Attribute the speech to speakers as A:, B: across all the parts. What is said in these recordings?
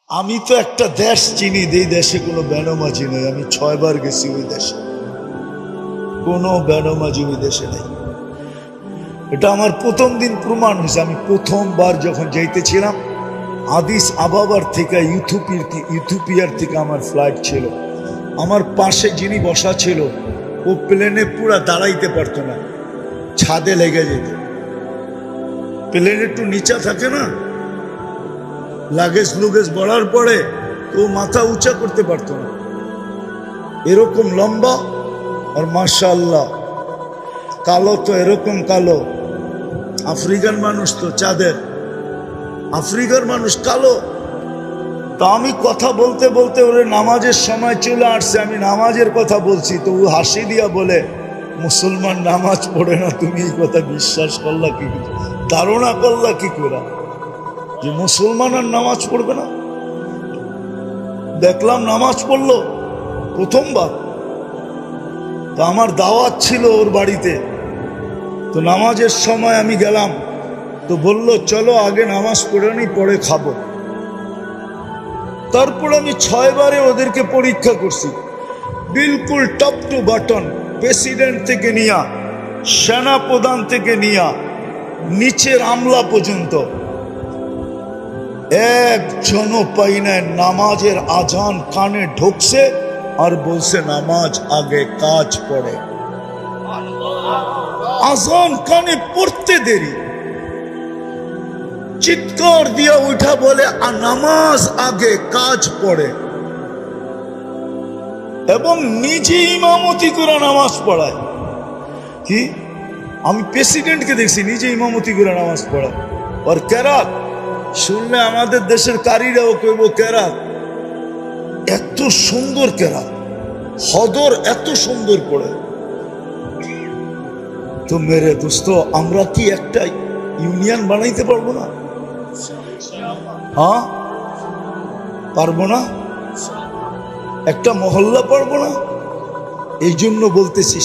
A: আমি তো একটা দেশ চিনি, এই দেশে কোনো বেনামাজি নেই। আমি 6 বার গেছি ওই দেশে, কোনো বেনামাজি ওই দেশে নেই। এটা আমার প্রথম দিন প্রমাণ হয়েছে। আমি প্রথমবার যখন যাইতেছিলাম, আদিস আবাবার থেকে ইথিওপিয়ার থেকে আমার ফ্লাইট ছিল। আমার পাশে যিনি বসা ছিল, ও প্লেনে পুরা দাঁড়াইতে পারতো না, ছাদে লেগে যেত। প্লেন একটু নিচা থাকে না, লাগেজ লুগেজ বড়ার পরে তো মাথা উঁচা করতে পারতো না, এরকম লম্বা। আর মাশাআল্লাহ কালো তো এরকম কালো, আফ্রিকার মানুষ তো চাঁদের, আফ্রিকার মানুষ কালো। তা আমি কথা বলতে বলতে ওরে নামাজের সময় চলে আসছে, আমি নামাজের কথা বলছি, তো ও হাসি দিয়া বলে, মুসলমান নামাজ পড়ে না, তুমি এই কথা বিশ্বাস করলা কি, ধারণা করলা কি করে যে মুসলমান আর নামাজ পড়বে না? দেখলাম নামাজ পড়লো প্রথমবার। তো আমার দাওয়াত ছিল ওর বাড়িতে, তো নামাজের সময় আমি গেলাম, তো বলল চলো আগে নামাজ পড়ে নি, পরে খাবো। তারপর আমি 6 বারে ওদেরকে পরীক্ষা করছি, বিলকুল টপ টু বাটন, প্রেসিডেন্ট থেকে নিয়া, সেনা প্রধান থেকে নিয়া, নিচের আমলা পর্যন্ত একজনও পাই না নামাজের আজান কানে ঢুকছে আর বলছে নামাজ আগে কাজ পড়ে। আজান কানে পড়তে দেরি, চিৎকার দিয়া উঠা বলে নামাজ আগে কাজ পড়ে, এবং নিজে ইমামতি করে নামাজ পড়ায়। কি, আমি প্রেসিডেন্টকে দেখছি নিজে ইমামতি করে নামাজ পড়ায়। আর কেরাত শুনলে আমাদের দেশের কারীরাও কইব কেরাত, এত সুন্দর কেরাত, হদর এত সুন্দর পড়ে। তো মেরে দোস্ত, আমরা কি একটা ইউনিয়ন বানাইতে পারবো না? হ্যাঁ পারবো না? একটা মহল্লা পারবো না? এই জন্য বলতেছি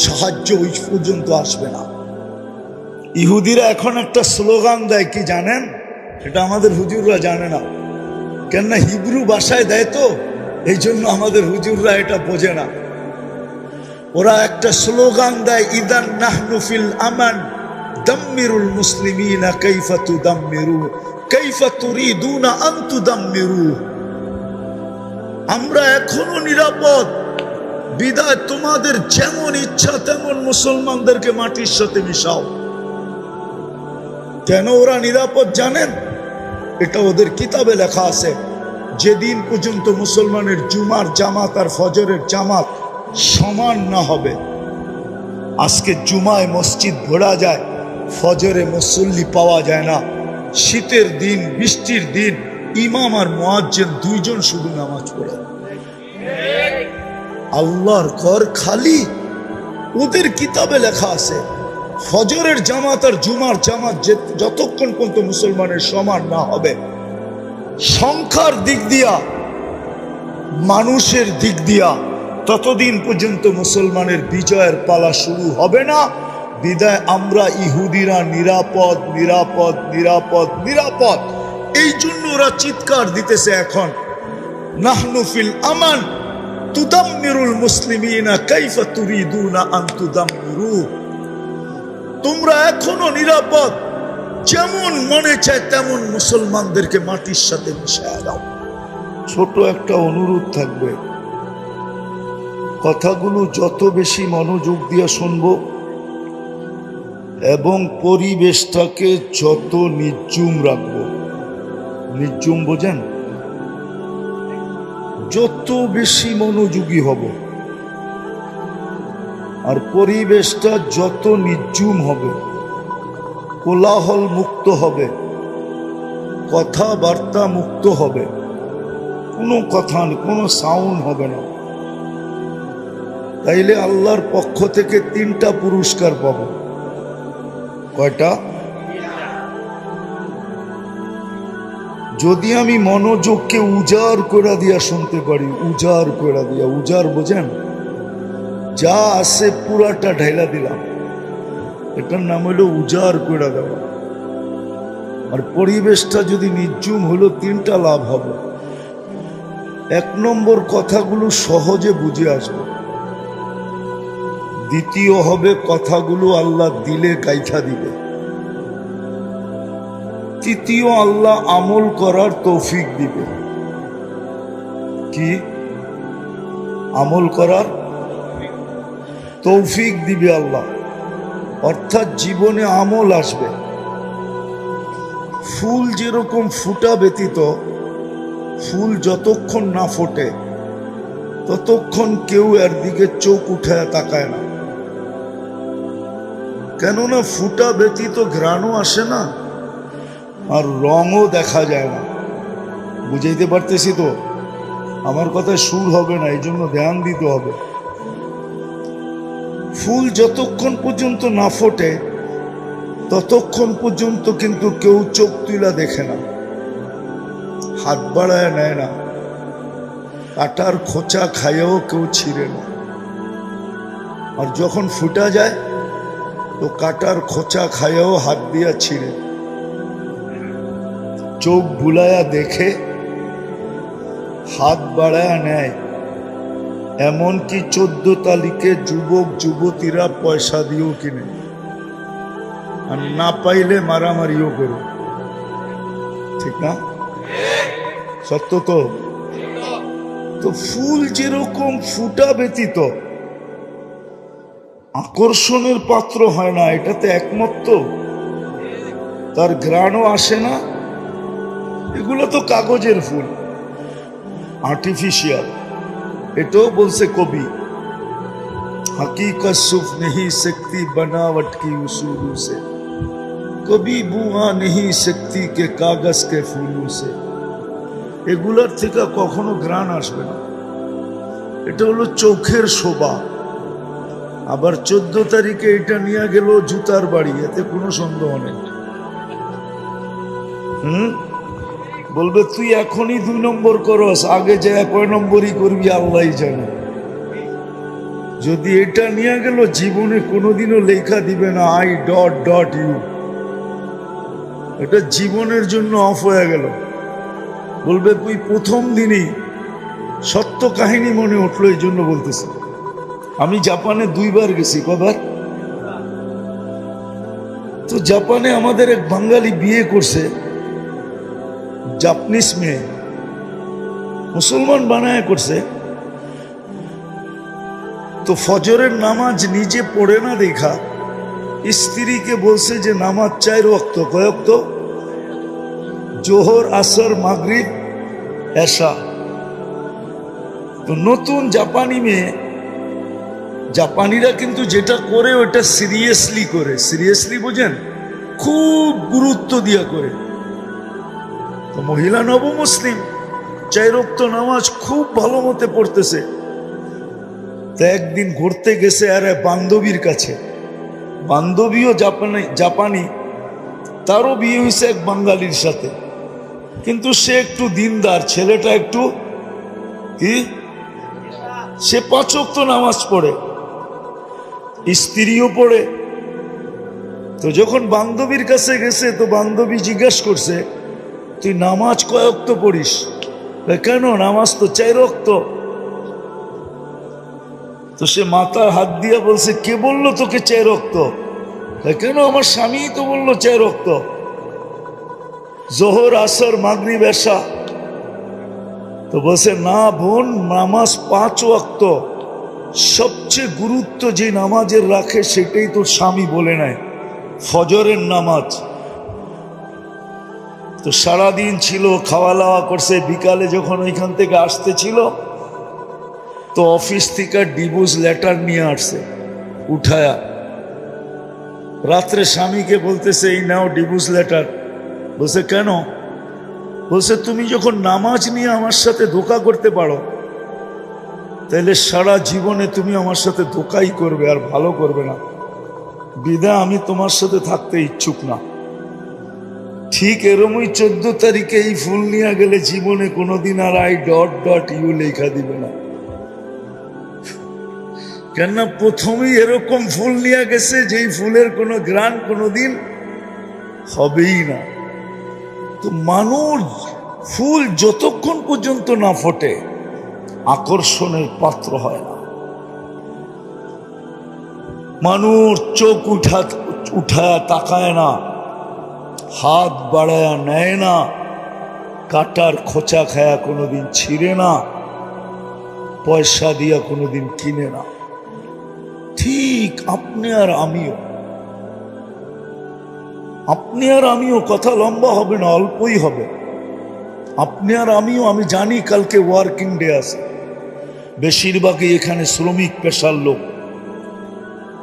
A: সাহায্য ওই পর্যন্ত আসবে না। ইহুদিরা এখন একটা স্লোগান দেয়, কি জানেন? এটা আমাদের হুজুররা জানে না, কেননা হিব্রু ভাষায় দেয়, তো এই জন্য আমাদের হুজুররা এটা বোঝে না। ওরা একটা স্লোগান দেয়, ইদান নাহনু ফিল আমান দাম্মিরুল মুসলিমিনা কাইফা তুদাম্মিরু কাইফা তুরিদুনা আন তুদাম্মিরু। আমরা এখনো নিরাপদ, বিদায় তোমাদের যেমন ইচ্ছা তেমন মুসলমানদেরকে মাটির সাথে মিশাও। কেন ওরা নিরাপদ জানেন? এটা ওদের কিতাবে লেখা আছে, যেদিন পর্যন্ত মুসলমানের জুমার জামাত আর ফজরের জামাত সমান না হবে। আজকে জুমায় মসজিদ ভরা যায়, ফজরে মুসল্লি পাওয়া যায় না। শীতের দিন, বৃষ্টির দিন ইমাম আর মুয়াজ্জিন দুইজন শুধু নামাজ পড়ে। আল্লাহর ঘর খালি। ওদের কিতাবে লেখা আছে, ফজরের জামাত আর জুমার জামাত যতক্ষণ পর্যন্ত মুসলমানের সমান না হবে, সংখ্যার দিক দিয়া, মানুষের দিক দিয়া, ততদিন পর্যন্ত মুসলমানের বিজয়ের পালা শুরু হবে না। বিদায় আমরা ইহুদিরা নিরাপদ, নিরাপদ, নিরাপদ, নিরাপদ। এই জন্য ওরা চিৎকার দিতেছে এখন, নাহনু ফিল আমান তুদাম্মিরুল মুসলিমিনা কাইফা তুরিদুনা আন তুদাম্মিরু। তোমরা এখনো নিরাপদ, যেমন মনে চায় তেমন মুসলমানদেরকে মাটির সাথে মিশিয়ে দাও। ছোট একটা অনুরোধ থাকবে, কথাগুলো যত বেশি মনোযোগ দিয়ে শুনবো এবং পরিবেশটাকে যত নির্জুম রাখবো, নির্জুম বোঝেন, যত বেশি মনোযোগী হব আর পরিবেশটা যত নির্জুম হবে, কোলাহল মুক্ত হবে, কথাবার্তা মুক্ত হবে, কোনো কথা নেই, কোনো সাউন্ড হবে না, তাইলে আল্লাহর পক্ষ থেকে 3টা পুরস্কার পাব। কয়টা? যদি আমি মনোযোগকে উজাড় করে দিয়া শুনতে পারি, উজাড় করে দিয়া, উজাড় বোঝেন, যা আছে পুরাটা ঢাইলা দিলাম, এটার নাম হইল উজাড় করে দেওয়া। আর পরিবেশটা যদি নির্জুম হলো, তিনটা লাভ হবে। এক নম্বর, কথাগুলো সহজে বুঝে আসবে। দ্বিতীয় হবে, কথাগুলো আল্লাহ দিলে গাইথা দিবে। তৃতীয়, আল্লাহ আমল করার তৌফিক দিবে। কি? আমল করার তৌফিক দিবে আল্লাহ, অর্থাৎ জীবনে আমল আসবে। ফুল যেরকম ফুটা ব্যতীত, ফুল যতক্ষণ না ফোটে ততক্ষণ কেউ এর দিকে চোখ উঠায় তাকায় না। কেননা ফুটা ব্যতীত ঘ্রাণও আসে না, আর রঙও দেখা যায় না। বুঝাইতে পারতেছি তো? আমার কথায় সুর হবে না, এই জন্য ধ্যান দিতে হবে। ফুল যতক্ষণ পর্যন্ত না ফোটে ততক্ষণ পর্যন্ত কিন্তু কেউ চোখ তুলা দেখে না, হাত বাড়ায় নেয় না, কাটার খোঁচা খাইয়েও কেউ ছিঁড়ে না। আর যখন ফুটা যায় তো কাটার খোঁচা খাইয়েও হাত দিয়া ছিঁড়ে, চোখ বুলায়া দেখে, হাত বাড়ায়া নেয়। এমনকি 14 তারিখে যুবক যুবতীরা পয়সা দিয়েও কিনে, আর না পাইলে মারামারিও করে। ঠিক না? সত্য তো? তো ফুল যেরকম ফুটা ব্যতীত আকর্ষণের পাত্র হয় না, এটাতে একমত তো? তার ঘ্রাণও আসে না। এগুলো তো কাগজের ফুল, আর্টিফিশিয়াল। এটাও বলছে কবি, हकीकत सुफ नहीं सकती बनावट की उसूलों से, कभी बुआ नहीं सकती के कागज के फूलों से। এগুলার থেকে কখনো ঘ্রাণ আসবে না। এটা হলো চোখের শোভা। আবার 14 তারিখে এটা নিয়ে গেল জুতার বাড়ি, এতে কোনো সন্দেহ নেই। বলবে তুই এখনই 2 নম্বর করস, আগে যে কয় নম্বরই করবি আল্লাহই জানে। যদি এটা নিয়ে গেল, জীবনে কোনোদিনও লেখা দিবে না I.U, এটা জীবনের জন্য অফ হয়ে গেল। বলবে তুই প্রথম দিনই সত্য কাহিনী মনে উঠলো, এই জন্য বলতেছি। আমি জাপানে 2 বার গেছি। কবার? তো জাপানে আমাদের এক বাঙালি বিয়ে করছে, জাপানিজ মেয়ে, মুসলমান বানায় করছে। তো ফজরের নামাজ নিজে পড়ে না দেখা স্ত্রীকে বলছে যে নামাজ 4 ওয়াক্ত। কয় ওয়াক্ত? জোহর, আসর, মাগরিব, এশা। তো নতুন জাপানি মেয়ে, জাপানিরা কিন্তু যেটা করে ওটা সিরিয়াসলি করে। সিরিয়াসলি বোঝেন? খুব গুরুত্ব দিয়া করে। তো মহিলা নবমুসলিম 4 ওয়াক্ত নামাজ খুব ভালো মতে পড়তেছে। তো একদিন ঘুরতে গেছে আর বান্ধবীর কাছে, বান্ধবীও জাপানি, তারও বিয়ে হয়েছে এক বাঙালির সাথে। কিন্তু সে একটু দিনদার, ছেলেটা একটু কি, সে 5 ওয়াক্ত নামাজ পড়ে, স্ত্রীও পড়ে। তো যখন বান্ধবীর কাছে গেছে তো বান্ধবী জিজ্ঞাসা করছে, তুই নামাজ কয় ওয়াক্ত পড়িস? কেন, নামাজ তো 4 ওয়াক্ত। তো সে মাথার হাত দিয়া বলছে, কে বললো তোকে 4 ওয়াক্ত? কেন, আমার স্বামী তো বললো 4 ওয়াক্ত, জোহর, আসর, মাগরিব, এশা। তো বলছে, না বোন, নামাজ 5 ওয়াক্ত। সবচেয়ে গুরুত্ব যে নামাজের রাখে সেটাই তোর স্বামী বলে নেয়, ফজরের নামাজ। তো সারাদিন ছিল, খাওয়া দাওয়া করছে। বিকালে যখন ওইখান থেকে আসতে ছিল তো অফিস থেকে ডিভোর্স লেটার নিয়ে আসছে উঠায়া। রাত্রে স্বামীকে বলতেছে, এই নাও ডিভোর্স লেটার। বলছে, কেন? বলছে, তুমি যখন নামাজ নিয়ে আমার সাথে ধোঁকা করতে পারো, তাহলে সারা জীবনে তুমি আমার সাথে ধোঁকাই করবে, আর ভালো করবে না। বিধায় আমি তোমার সাথে থাকতে ইচ্ছুক না। ঠিক এরমই 14 তারিখে এই ফুল নিয়ে গেলে জীবনে কোনোদিন আর I.U লেখা দিবে না। কেননা প্রথমেই এরকম ফুল নিয়ে গেছে যেই ফুলের কোনো ঘ্রাণ কোনোদিন হবেই না। তো মানুষ ফুল যতক্ষণ পর্যন্ত না ফোটে আকর্ষণের পাত্র হয় না। মানুষ চোখ উঠায় তাকায় না, হাত বাড়ায় নেয় না, কাটার খোঁচা খায়া কোনোদিন ছিঁড়ে না, পয়সা দিয়া কোনোদিন কিনে না। ঠিক আপনি আর আমিও কথা লম্বা হবে না, অল্পই হবে। আপনি আর আমিও, আমি জানি কালকে ওয়ার্কিং ডে আছে, বেশিরভাগই এখানে শ্রমিক পেশার লোক,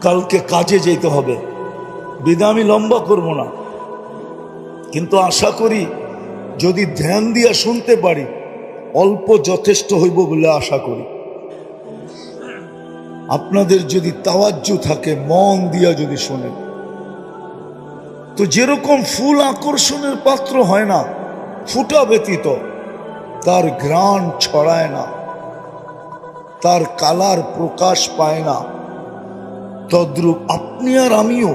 A: কালকে কাজে যেতে হবে, বিধায় আমি লম্বা করব না। কিন্তু আশা করি যদি ধ্যান দিয়া শুনতে পারি অল্প যথেষ্ট হইব বলে আশা করি। আপনাদের যদি তাওয়াজ্জু থাকে, মন দিয়া যদি শোনেন, তো যেরকম ফুল আকর্ষণের পাত্র হয় না ফুটা ব্যতীত, তার ঘ্রাণ ছড়ায় না, তার কালার প্রকাশ পায় না, তদ্রূপ আপনি আর আমিও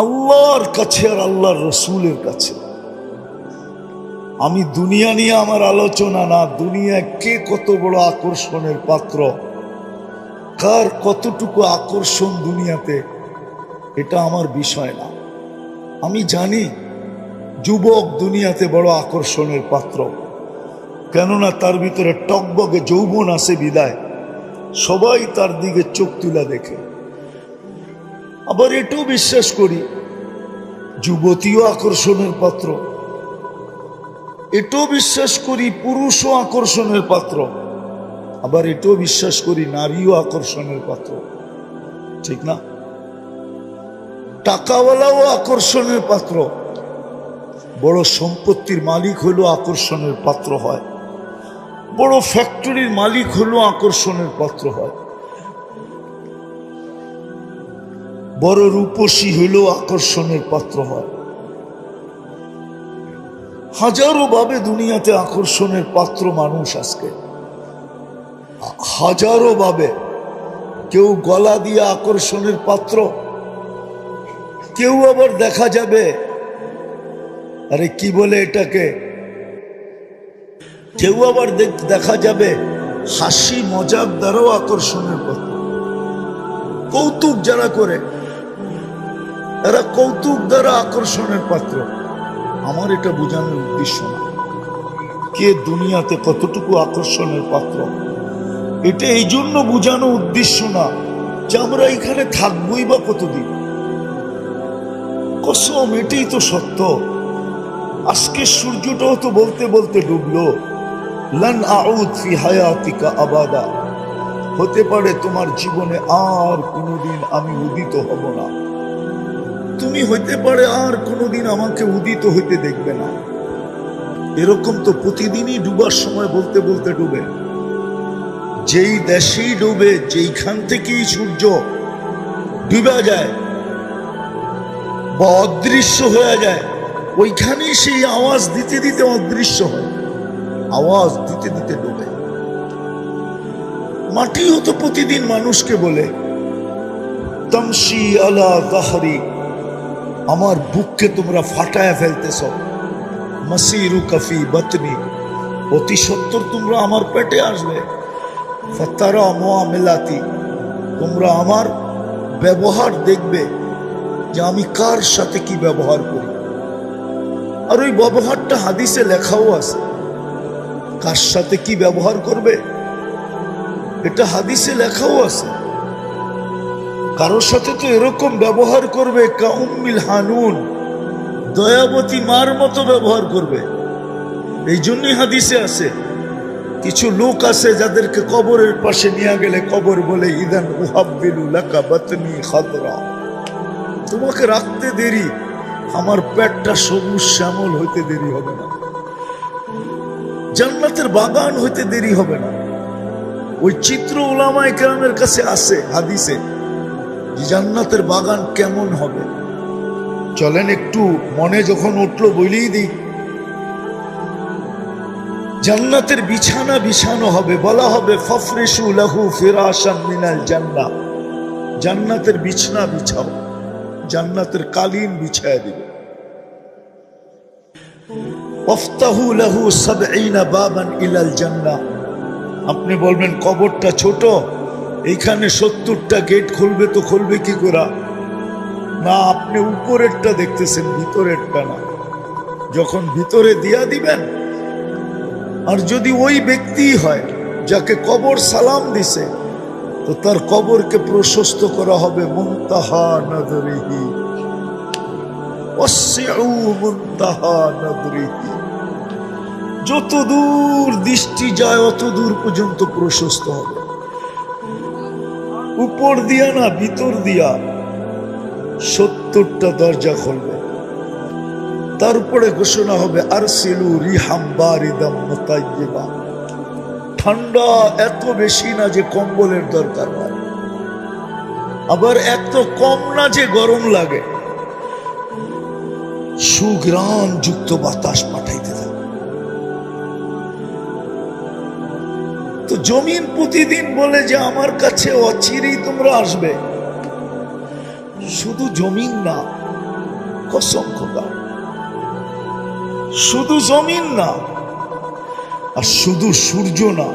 A: আল্লাহর কাছে আর আল্লাহর রসুলের কাছে। আমি দুনিয়া নিয়ে আমার আলোচনা না, দুনিয়া কে কত বড় আকর্ষণের পাত্র, কার কতটুকু আকর্ষণ দুনিয়াতে, এটা আমার বিষয় না। আমি জানি যুবক দুনিয়াতে বড় আকর্ষণের পাত্র, কেননা তার ভিতরে টকবগে যৌবন আছে বিদায় সবাই তার দিকে চোখ তুলা দেখে। আবার এটাও বিশ্বাস করি যুবতীও আকর্ষণের পাত্র, এটাও বিশ্বাস করি পুরুষও আকর্ষণের পাত্র, আবার এটাও বিশ্বাস করি নারীও আকর্ষণের পাত্র, ঠিক না? টাকাওয়ালাও আকর্ষণের পাত্র, বড় সম্পত্তির মালিক হলেও আকর্ষণের পাত্র হয়, বড় ফ্যাক্টরির মালিক হলেও আকর্ষণের পাত্র হয়, বড় রূপসী হলেও আকর্ষণের পাত্র হয়। হাজারো ভাবে দুনিয়াতে আকর্ষণের পাত্র মানুষ আজকে, হাজারো ভাবে। কেউ গলা দিয়ে আকর্ষণের পাত্র, কেউ আবার দেখা যাবে আরে কি বলে এটাকে, কেউ আবার দেখা যাবে হাসি মজাক দ্বারাও আকর্ষণের পাত্র। কৌতুক যারা করে এরা কৌতুক দ্বারা আকর্ষণের পাত্র। আমার এটা বোঝানোর উদ্দেশ্য না কে দুনিয়াতে কতটুকু আকর্ষণের পাত্র, এটা এই জন্য বোঝানো উদ্দেশ্য না যে আমরা এখানে থাকবোই বা কতদিন। কসম, এটাই তো সত্য। আজকে সূর্যটাও তো বলতে বলতে ডুবলো, লান আউদ ফি হায়াতিকা আবাদা, হতে পারে তোমার জীবনে আর কোনোদিন আমি উদিত হব না, তুমি হইতে পারে আর কোনোদিন আমাকে উদিত হইতে দেখবে না। এরকম তো প্রতিদিনই ডুবার সময় বলতে বলতে ডুবে। যেই দেশেই ডুবে, যেইখান থেকেই সূর্য ডুবে যায় বা অদৃশ্য হয়ে যায়, ওইখানেই সেই আওয়াজ দিতে দিতে অদৃশ্য হয়, আওয়াজ দিতে দিতে ডুবে। মাটিও তো প্রতিদিন মানুষকে বলে তামশি আলা যাহরি, আমার বুককে তোমরা ফাটায় ফেলতেছ, মাসিরু কাফি বাতনি, অতি সত্তর তোমরা আমার পেটে আসবে, ফাতারা মুআমিলাতি, তোমরা আমার ব্যবহার দেখবে যে আমি কার সাথে কি ব্যবহার করি। আর ওই ব্যবহারটা হাদিসে লেখাও আছে, কার সাথে কি ব্যবহার করবে এটা হাদিসে লেখাও আছে। কারোর সাথে তো এরকম ব্যবহার করবে কা উম্মিল হানুন, দয়াবতী মার মতো ব্যবহার করবে। এই জন্যই হাদিসে আছে কিছু লোক আছে যাদেরকে কবরের পাশে নিয়ে গেলে কবর বলে ইদান উহাব্বিলু লাকা বাতনি খাদরা, তোমাকে রাখতে দেরি, আমার পেটটা সবুজ শ্যামল হইতে দেরি হবে না, জান্নাতের বাগান হইতে দেরি হবে না। ওই চিত্র উলামায়ে কেরামের কাছে আছে হাদিসে, জান্নাতের বাগান কেমন হবে। চলেন একটু মনে যখন উঠলো বলেই দিই, জান্নাতের বিছানা বিছানো হবে, বলা হবে ফাফরিশু লাহু ফিরাশাম মিনাল জান্নাহ, জান্নাতের বিছানা বিছাও, জান্নাতের কালিন বিছায় দিবে। ওয়াফতাহু লাহু ৭০ বাবান ইলাল জান্নাহ। আপনি বলবেন কবরটা ছোট, এইখানে ৭০টা গেট খুলবে, তো খুলবে কি করে? না, আপনি উপরেরটা দেখতেছেন, ভিতরেরটা না। যখন ভিতরে দিয়া দিবেন, আর যদি ওই ব্যক্তি হয় যাকে কবর সালাম দিছে, তো তার কবরকে প্রশস্ত করা হবে মুনতাহা নদরিহি, ওয়াসিউ মুনতাহা নদরিহি। যত দূর দৃষ্টি যায় অত দূর পর্যন্ত প্রশস্ত হবে। উপর দিয়া না, ভিতর দিয়া ৭০টা দরজা খুলবে। তারপরে ঘোষণা হবে আরসিলু রিহাম বারিদাম মুতাইয়্যিবা। ঠান্ডা এত বেশি না যে কম্বলের দরকার হয়, আবার এত কম না যে গরম লাগে। সুঘ্রাণ যুক্ত বাতাস পাঠাইতে থাকে। তো জমিন প্রতিদিন বলে যে আমার কাছে অচিরেই তোমরা আসবে। শুধু জমিন না, কসম খোদা, শুধু জমিন না, আর শুধু সূর্য না,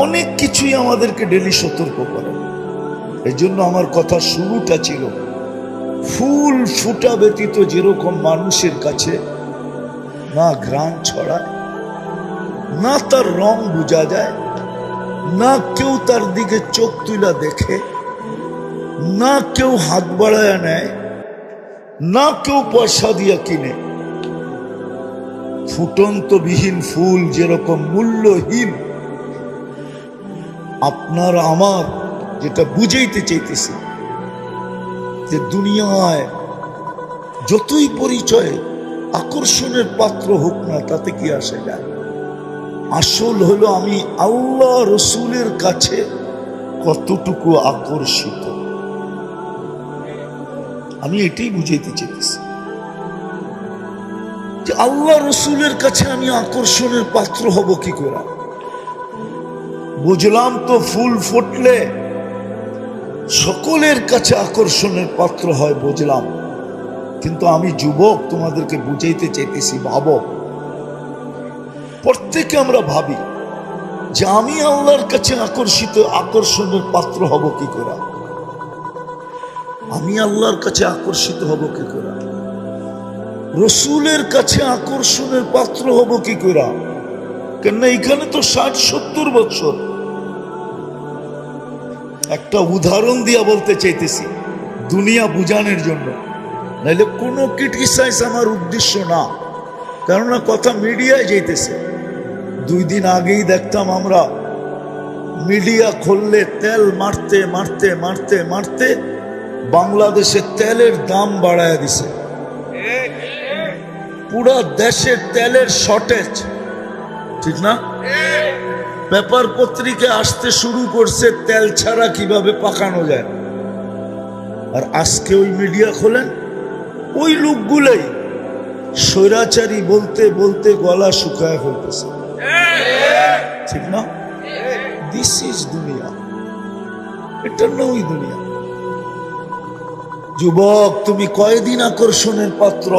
A: অনেক কিছুই আমাদেরকে ডেলি সতর্ক করে। এই জন্য আমার কথা শুরুটা ছিল, ফুল ফুটা ব্যতীত যেরকম মানুষের কাছে না ঘ্রাণ ছড়ায়, না তার রং বোঝা যায়, না কেউ তার দিকে চোখ তুলা দেখে, না কেউ হাত বাড়ায় নেয়, না কেউ পয়সা দিয়া কিনে। ফুটন্ত বিহীন ফুল যেরকম মূল্যহীন, আপনার আমার যেটা বুঝাইতে চাইতেছি, যে দুনিয়ায় যতই পরিচয় আকর্ষণের পাত্র হোক না, তাতে কি আসে যায়? আসল হলো আমি আল্লাহ রসুলের কাছে কতটুকু আকর্ষিত। আমি এটাই বুঝাইতে চাইতেছি যে আল্লাহ রসুলের কাছে আমি আকর্ষণের পাত্র হব কি করে। বুঝলাম তো ফুল ফুটলে সকলের কাছে আকর্ষণের পাত্র হয়, বুঝলাম। কিন্তু আমি যুবক, তোমাদেরকে বুঝাইতে চাইতেছি, ভাবো, প্রত্যেকে আমরা ভাবি যে আমি আল্লাহর কাছে আকর্ষণের পাত্র হব কি করে। আমি আল্লাহর কাছে আকর্ষিত হব কি করে, রসুলের কাছে আকর্ষণের পাত্র হব কি করে? কেননা এখানে তো ৬০-৭০ বছর। একটা উদাহরণ দিয়া বলতে চাইতেছি দুনিয়া বুঝানোর জন্য, নাইলে কোনো ক্রিটিসাইজ আমার উদ্দেশ্য না। কেননা কথা মিডিয়ায় যাইতেছে। 2 দিন আগেই দেখতাম আমরা, মিডিয়া খুললে তেল মারতে মারতে মারতে মারতে বাংলাদেশে তেলের দাম বাড়ায় দিছে। পুরা দেশের তেলের শর্টেজ, ঠিক না? পেপার পত্রিকা আসতে শুরু করছে তেল ছাড়া কিভাবে পাকানো যায়। আর আজকে ওই মিডিয়া খোলেন, ওই লোকগুলোই স্বৈরাচারী বলতে বলতে গলা শুকায় ফেলতেছে, ঠিক না? দিস ইজ দুনিয়া, এটা নয় দুনিয়া। যুবক, তুমি কয়দিন আকর্ষণের পাত্র?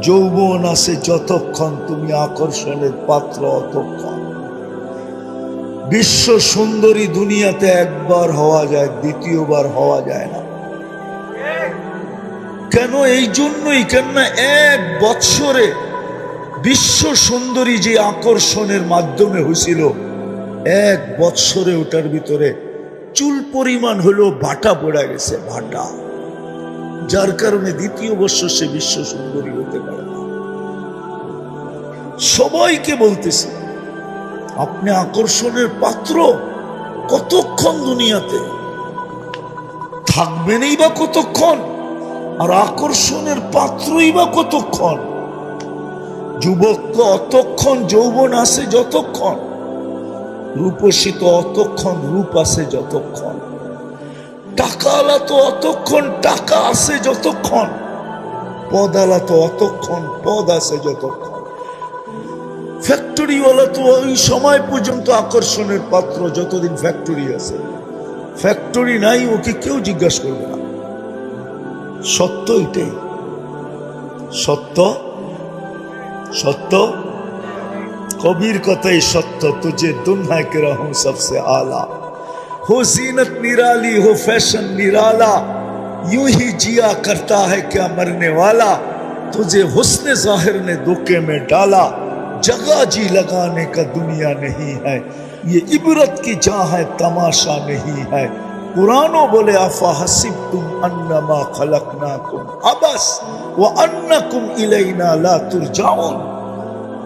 A: যৌবন আছে যতক্ষণ, তুমি আকর্ষণের পাত্র অতক্ষণ। বিশ্ব সুন্দরী দুনিয়াতে একবার হওয়া যায়, দ্বিতীয়বার হওয়া যায় না। কেন? এই জন্যই, কেননা 1 বৎসরে বিশ্ব সুন্দরী যে আকর্ষণের মাধ্যমে হয়েছিল, 1 বৎসরে ওটার ভিতরে চুল পরিমাণ হলো ভাটা পড়ে গেছে, ভাটা। যার কারণে দ্বিতীয় বৎসর সে বিশ্ব সুন্দরী হতে পারে না। সবাইকে বলতেছি, আপনি আকর্ষণের পাত্র কতক্ষণ দুনিয়াতে থাকবেনই বা কতক্ষণ, আর আকর্ষণের পাত্রই বা কতক্ষণ? যুবক তো অতক্ষণ যৌবন আছে যতক্ষণ, রূপসী তো অতক্ষণ রূপ আছে যতক্ষণ, টাকাওয়ালা তো অতক্ষণ টাকা আছে যতক্ষণ, পদালা তো অতক্ষণ পদ আছে যতক্ষণ, ফ্যাক্টরিওয়ালা তো ওই সময় পর্যন্ত আকর্ষণের পাত্র যতদিন ফ্যাক্টরি আছে। ফ্যাক্টরি নাই, ওকে কেউ জিজ্ঞাসা করবে না। সত্য এটাই, সত্য সত্য, কবির কথাই সত্য। তুঝে দুনিয়া কে रहूं सबसे आला, हो जीनत निराली हो फैशन निराला, यूं ही जिया करता है क्या मरने वाला, तुझे हुस्न जाहिर ने धोखे में डाला, जगह जी लगाने का दुनिया नहीं है, ये इबरत की जहाँ है तमाशा नहीं है। कुरानो बोले आफा हसिब तुम अन्नमा खलकनाकुम अबस व अन्नकुम इलैना ला तुरजाउन।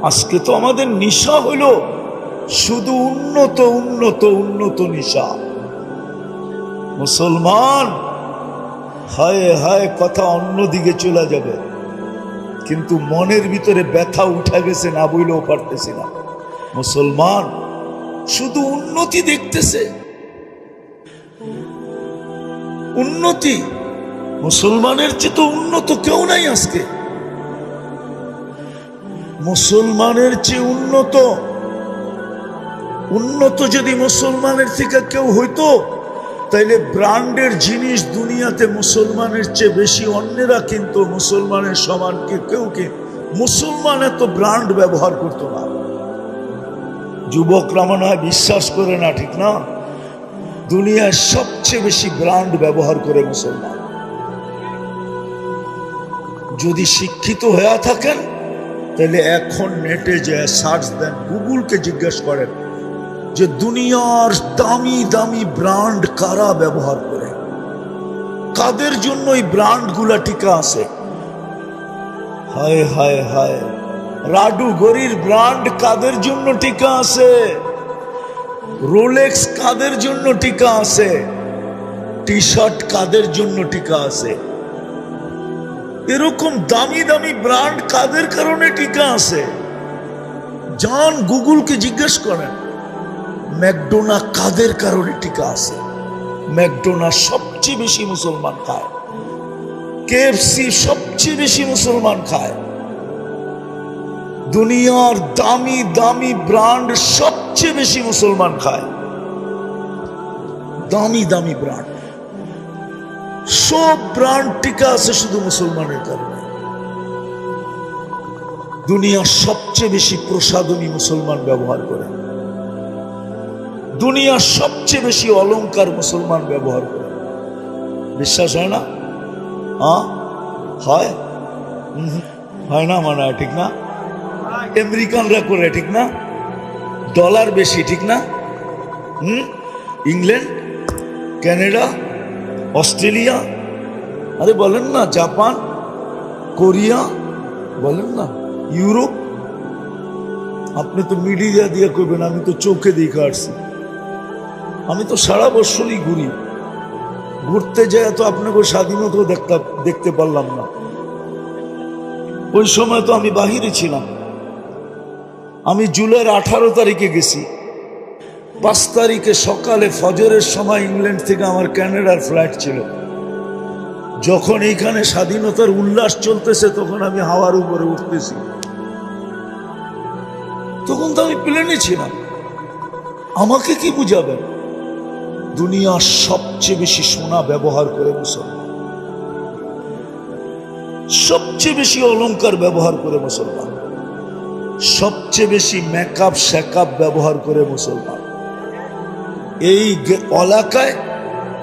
A: আজকে তো আমাদের নিশা হলো শুধু উন্নত উন্নত উন্নত নিশা। মুসলমান, হায় হায় কথা অন্যদিকে চলে যাবে, কিন্তু মনের ভিতরে ব্যথা উঠা গেছে, না বইলেও পারতেছি না। মুসলমান শুধু উন্নতি দেখতেছে, উন্নতি। মুসলমানের চেয়ে তো উন্নত কেউ নাই আজকে। মুসলমানের চেয়ে উন্নত উন্নত যদি মুসলমানের থেকে কেউ হইতো, তাইলে ব্র্যান্ডের জিনিস দুনিয়াতে মুসলমানের চেয়ে বেশি অন্যেরা কিন্তু মুসলমানের সমান কেউ কে মুসলমান এত ব্র্যান্ড ব্যবহার করতো না। যুবকরা মনে হয় বিশ্বাস করে না, ঠিক না? দুনিয়ায় সবচেয়ে বেশি ব্র্যান্ড ব্যবহার করে মুসলমান। যদি শিক্ষিত হয়ে থাকেন তাহলে এখন নেটে যে সার্চ দেন, গুগলকে জিজ্ঞেস করেন যে দুনিয়ার দামি দামি ব্র্যান্ড কারা ব্যবহার করে, কাদের জন্য এই ব্র্যান্ড গুলা টিকা আছে। হায় হায় হায়, রাডু গরির ব্র্যান্ড কাদের জন্য টিকা আছে, রোলেক্স কাদের জন্য টিকা আছে, টি শার্ট কাদের জন্য টিকা আছে, এরকম দামি দামি ব্র্যান্ড কাদের কারণে টিকা আছে। যান গুগলকে জিজ্ঞেস করেন ম্যাকডোনা কাদের কারণে টিকা আছে। ম্যাকডোনা সবচেয়ে বেশি মুসলমান খায়, কেএফসি সবচেয়ে বেশি মুসলমান খায়। দুনিয়ার দামি দামি ব্র্যান্ড সবচেয়ে বেশি মুসলমান খায়, দামি দামি ব্র্যান্ড। সব ব্র্যান্ড টিকা আছে শুধু মুসলমানের কারণে। দুনিয়ার সবচেয়ে বেশি প্রসাধনী মুসলমান ব্যবহার করে, দুনিয়ার সবচেয়ে বেশি অলংকার মুসলমান ব্যবহার করে। বিশ্বাস হয় না? হয় হয় না? মনে হয়, ঠিক না? আমেরিকানরা করে, ঠিক না? ডলার বেশি, ঠিক না? ইংল্যান্ড, কানাডা, অস্ট্রেলিয়া, আরে বলেন না, জাপান, কোরিয়া, বলেন না, ইউরোপ। আপনি তো মিডিয়া দিয়ে করবেন, আমি তো চোখে দেখে আসছি। আমি তো সারা বছরই ঘুরি, ঘুরতে যায় তো আপনাকে স্বাধীনতা দেখতে পারলাম না। ওই সময় তো আমি বাহিরে ছিলাম। আমি জুলাইয়ের 18 তারিখে গেছি, 5 তারিখে সকালে ফজরের সময় ইংল্যান্ড থেকে আমার কানাডার ফ্লাইট ছিল। যখন এইখানে স্বাধীনতার উল্লাস চলতেছে তখন আমি হাওয়ার উপরে উঠতেছি, তখন তো আমি প্লেনে ছিলাম। আমাকে কি বুঝাবেন? দুনিয়ার সবচেয়ে বেশি সোনা ব্যবহার করে মুসলমান, সবচেয়ে বেশি অলংকার ব্যবহার করে মুসলমান, সবচেয়ে বেশি মেকআপ শেকআপ ব্যবহার করে মুসলমান। এই এলাকায়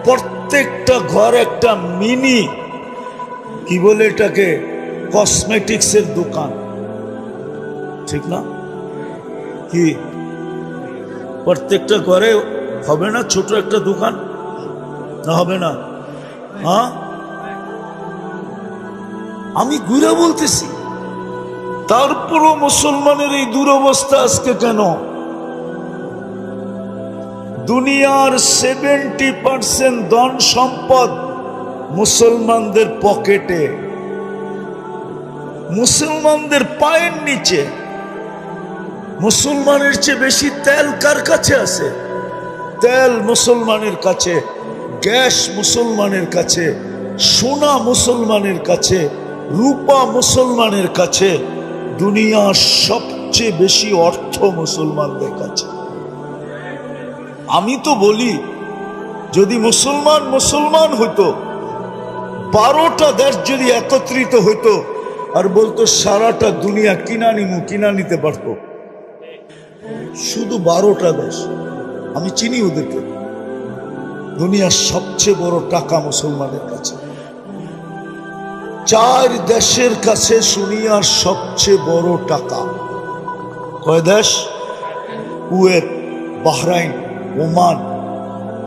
A: প্রত্যেকটা ঘর একটা মিনি, কি বলে এটাকে, কসমেটিক্সের দোকান, ঠিক না? কি প্রত্যেকটা ঘরে হবে না ছোট একটা দোকান? না হবে না? আমি ঘুরে বলতেছি। তারপরও মুসলমানের এই দুরবস্থা আজকে কেন? দুনিয়ার 70% ধন সম্পদ মুসলমানদের পকেটে, মুসলমানদের পায়ের নিচে। মুসলমানের চেয়ে বেশি তেল কার কাছে আছে? তেল মুসলমানের কাছে, গ্যাস মুসলমানের কাছে, সোনা মুসলমানের কাছে, রূপা মুসলমানের কাছে। দুনিয়ার সবচেয়ে বেশি অর্থ মুসলমানদের কাছে। আমি তো বলি, যদি মুসলমান মুসলমান হইতো, 12টা দেশ যদি একত্রিত হইতো, আর বলতো সারাটা দুনিয়া কিনা নিতে পারতো। শুধু 12টা দেশ, আমি চিনি ওদেরকে। দুনিয়ার সবচেয়ে বড় টাকা মুসলমানের কাছে। 4 দেশের কাছে দুনিয়ার সবচেয়ে বড় টাকা। কয় দেশ? কুয়েত, বাহরাইন, ওমান,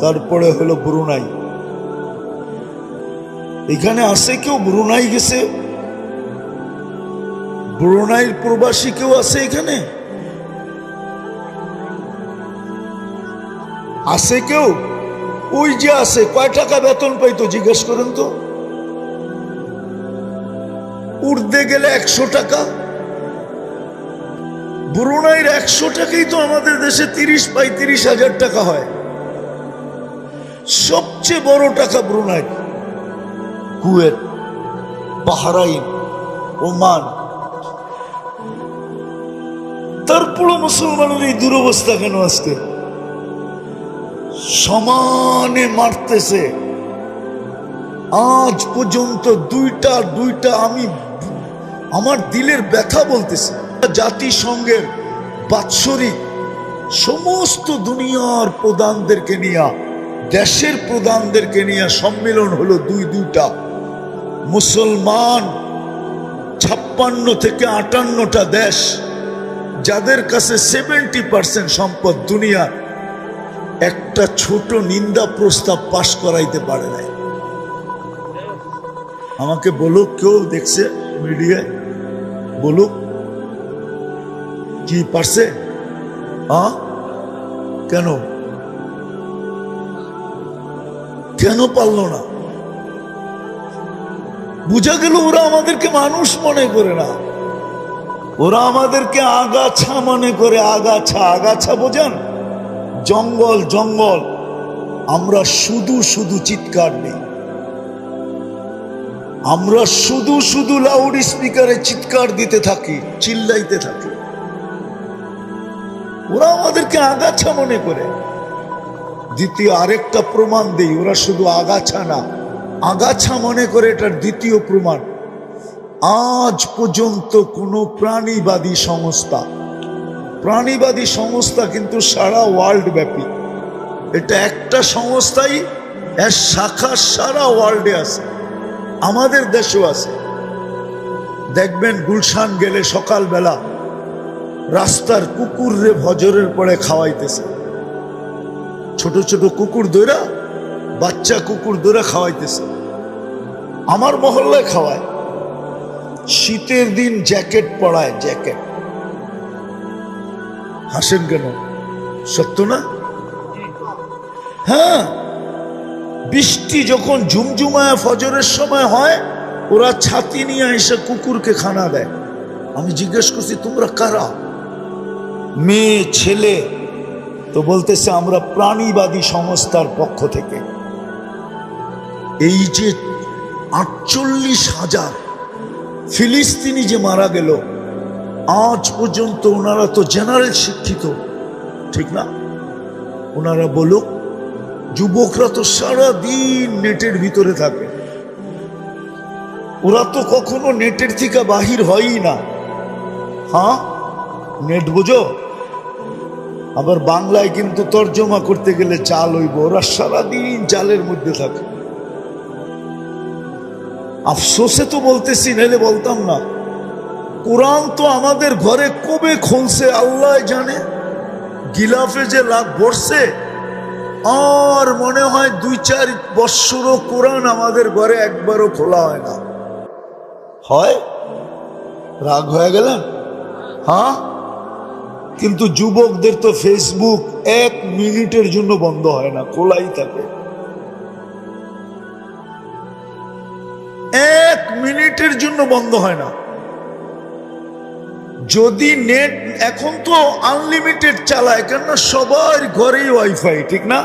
A: তারপরে হলো ব্রুনাই। এখানে আছে কেউ ব্রুনাই গেছে? ব্রুনাইয়ের প্রবাসী কেউ আছে এখানে? আছে কেউ? ওই যে আছে। কয় টাকা বেতন পাইতো জিজ্ঞেস করেন তো। উঠতে গেলে 100 টাকা। ব্রুনাইয়ের 100 টাকাই তো আমাদের দেশে 30-35 হাজার টাকা হয়। সবচেয়ে বড় টাকা ব্রুনাই, কুয়েত, বাহরাইন, ওমান। তারপরও মুসলমানের এই দুরবস্থা কেন? আজকে সমানে মারতেছে। আজ পর্যন্ত দুইটা আমি আমার দিলের ব্যথা বলতেছি। জাতিসংঘের বাৎসরিক সমস্ত দুনিয়ার প্রধানদেরকে নিয়ে, দেশের প্রধানদেরকে নিয়ে সম্মেলন হলো দুইটা। মুসলমান 56 থেকে 58টা দেশ, যাদের কাছে 70% সম্পদ দুনিয়ার, একটা ছোট নিন্দা প্রস্তাব পাশ করাইতে পারে নাই। আমাকে বলুক, কেউ দেখছে মিডিয়ায়? বলুক কি পারছে? কেন পারলো না? বুঝা গেল ওরা আমাদেরকে মানুষ মনে করে না, ওরা আমাদেরকে আগাছা মনে করে। আগাছা বোঝেন? জঙ্গল। আমরা শুধু চিৎকার নেই, আমরা শুধু লাউড স্পিকারে চিৎকার দিতে থাকি, চিল্লাইতে থাকি। ওরা আমাদেরকে আগাছা মনে করে। দ্বিতীয় আরেকটা প্রমাণ দেই, ওরা শুধু আগাছা মনে করে। এটার দ্বিতীয় প্রমাণ, আজ পর্যন্ত কোনো প্রাণীবাদী সংস্থা কিন্তু সারা ওয়ার্ল্ড ব্যাপী, এটা একটা সংস্থাই, এর শাখা সারা ওয়ার্ল্ডে আছে, আমাদের দেশেও আছে। দেখবেন গুলশান গেলে সকালবেলা রাস্তার কুকুর রে ফজরের পরে খাওয়াইতেছে। ছোট ছোট কুকুর দৌড়া, বাচ্চা কুকুর দৌড়া খাওয়াইতেছে। আমার মহল্লায় খাওয়ায়। শীতের দিন জ্যাকেট পরায়, জ্যাকেট। হাসেন কেন? সত্য না? হ্যাঁ, বৃষ্টি যখন ঝুমঝুমায় ফজরের সময় হয়, ওরা ছাতি নিয়ে এসে কুকুরকে খানা দেয়। আমি জিজ্ঞেস করছি, তোমরা কারা? মেয়ে ছেলে। তো বলতেছে আমরা প্রাণীবাদী সংস্থার পক্ষ থেকে। এই যে 48,000 ফিলিস্তিনি যে মারা গেল, আজ পর্যন্ত ওনারা তো জেনারেল শিক্ষিত, ঠিক না? ওনারা বলুক, যুবকরা তো সারাদিন নেটের ভিতরে থাকে, ওরা তো কখনো নেটের থেকে বাহির হয়ই না। হ্যাঁ, নেট বুঝো? আবার বাংলায় কিন্তু তর্জমা করতে গেলে চাল হইব, ওরা সারাদিন জালের মধ্যে থাকে। আফসোসে তো বলতেছি, নাইলে বলতাম না। কোরআন তো আমাদের ঘরে কবে খুলছে আল্লাহ জানে। গিলাফে যে লাভ ভরছে, আর মনে হয় 2-4 বৎসরও কোরআন আমাদের ঘরে একবারও খোলা হয় না। হয়? রাগ হয়ে গেলেন? হ্যাঁ, কিন্তু যুবকদের তো ফেসবুক 1 মিনিটের জন্য বন্ধ হয় না, খোলাই থাকে। 1 মিনিটের জন্য বন্ধ হয় না। যদি নেট এখন তো আনলিমিটেড চালায়, কেন? সবার ঘরেই ওয়াইফাই, ঠিক না?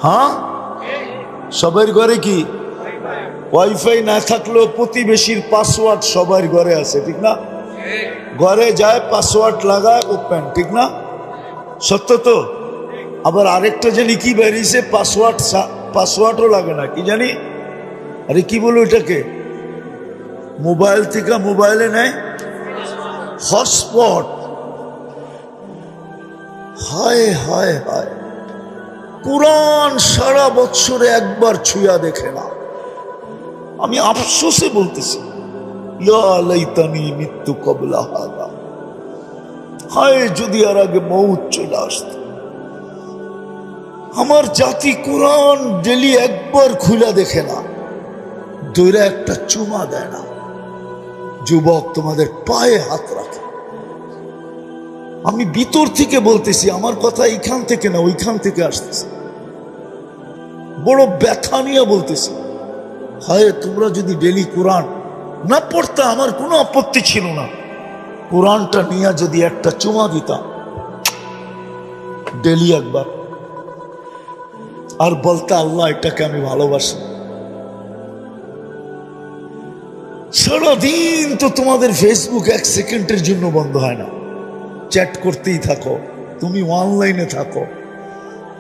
A: হ্যাঁ, সবার ঘরে কি ওয়াইফাই না থাকলেও প্রতিবেশীর পাসওয়ার্ড সবার ঘরে আছে, ঠিক না? ঘরে যায়, পাসওয়ার্ড লাগায়, ওপেন, ঠিক না? সত্য তো? আবার আরেকটা জানি কি বেরিয়েছে, পাসওয়ার্ডও লাগে না, কি জানি। আরে কি বলো এটাকে? মোবাইল থেকে মোবাইলে নেয় হটস্পট। হায় হায় হায়, কুরআন সারা বৎসরে একবার ছুঁয়া দেখে না। আমি আফসোসে বলতেছি, ইয়া লাইতানি মিত্তু ক্বাবলা হাযা, হায় যদি আর আগে মউত চলে আসত। আমার জাতি কুরআন ডেলি একবার খুলে দেখে না, দৈরা একটা চুমা দেয় না। যুবক, তোমাদের পায়ে হাত রাখে। আমি ভিতর থেকে বলতেছি, আমার কথা এইখান থেকে না ওইখান থেকে আসতেছে, বড় ব্যথা নিয়ে বলতেছি। হায়, তোমরা যদি ডেলি কোরআন না পড়তে আমার কোনো আপত্তি ছিল না, কোরআনটা নিয়ে যদি একটা চুমা দিতাম ডেলি একবার, আর বলতে আল্লাহ এটাকে আমি ভালোবাসি। সারাদিন তো তোমাদের ফেসবুক এক সেকেন্ডের জন্য বন্ধ হয় না, চ্যাট করতেই থাকো, তুমি অনলাইনে থাকো।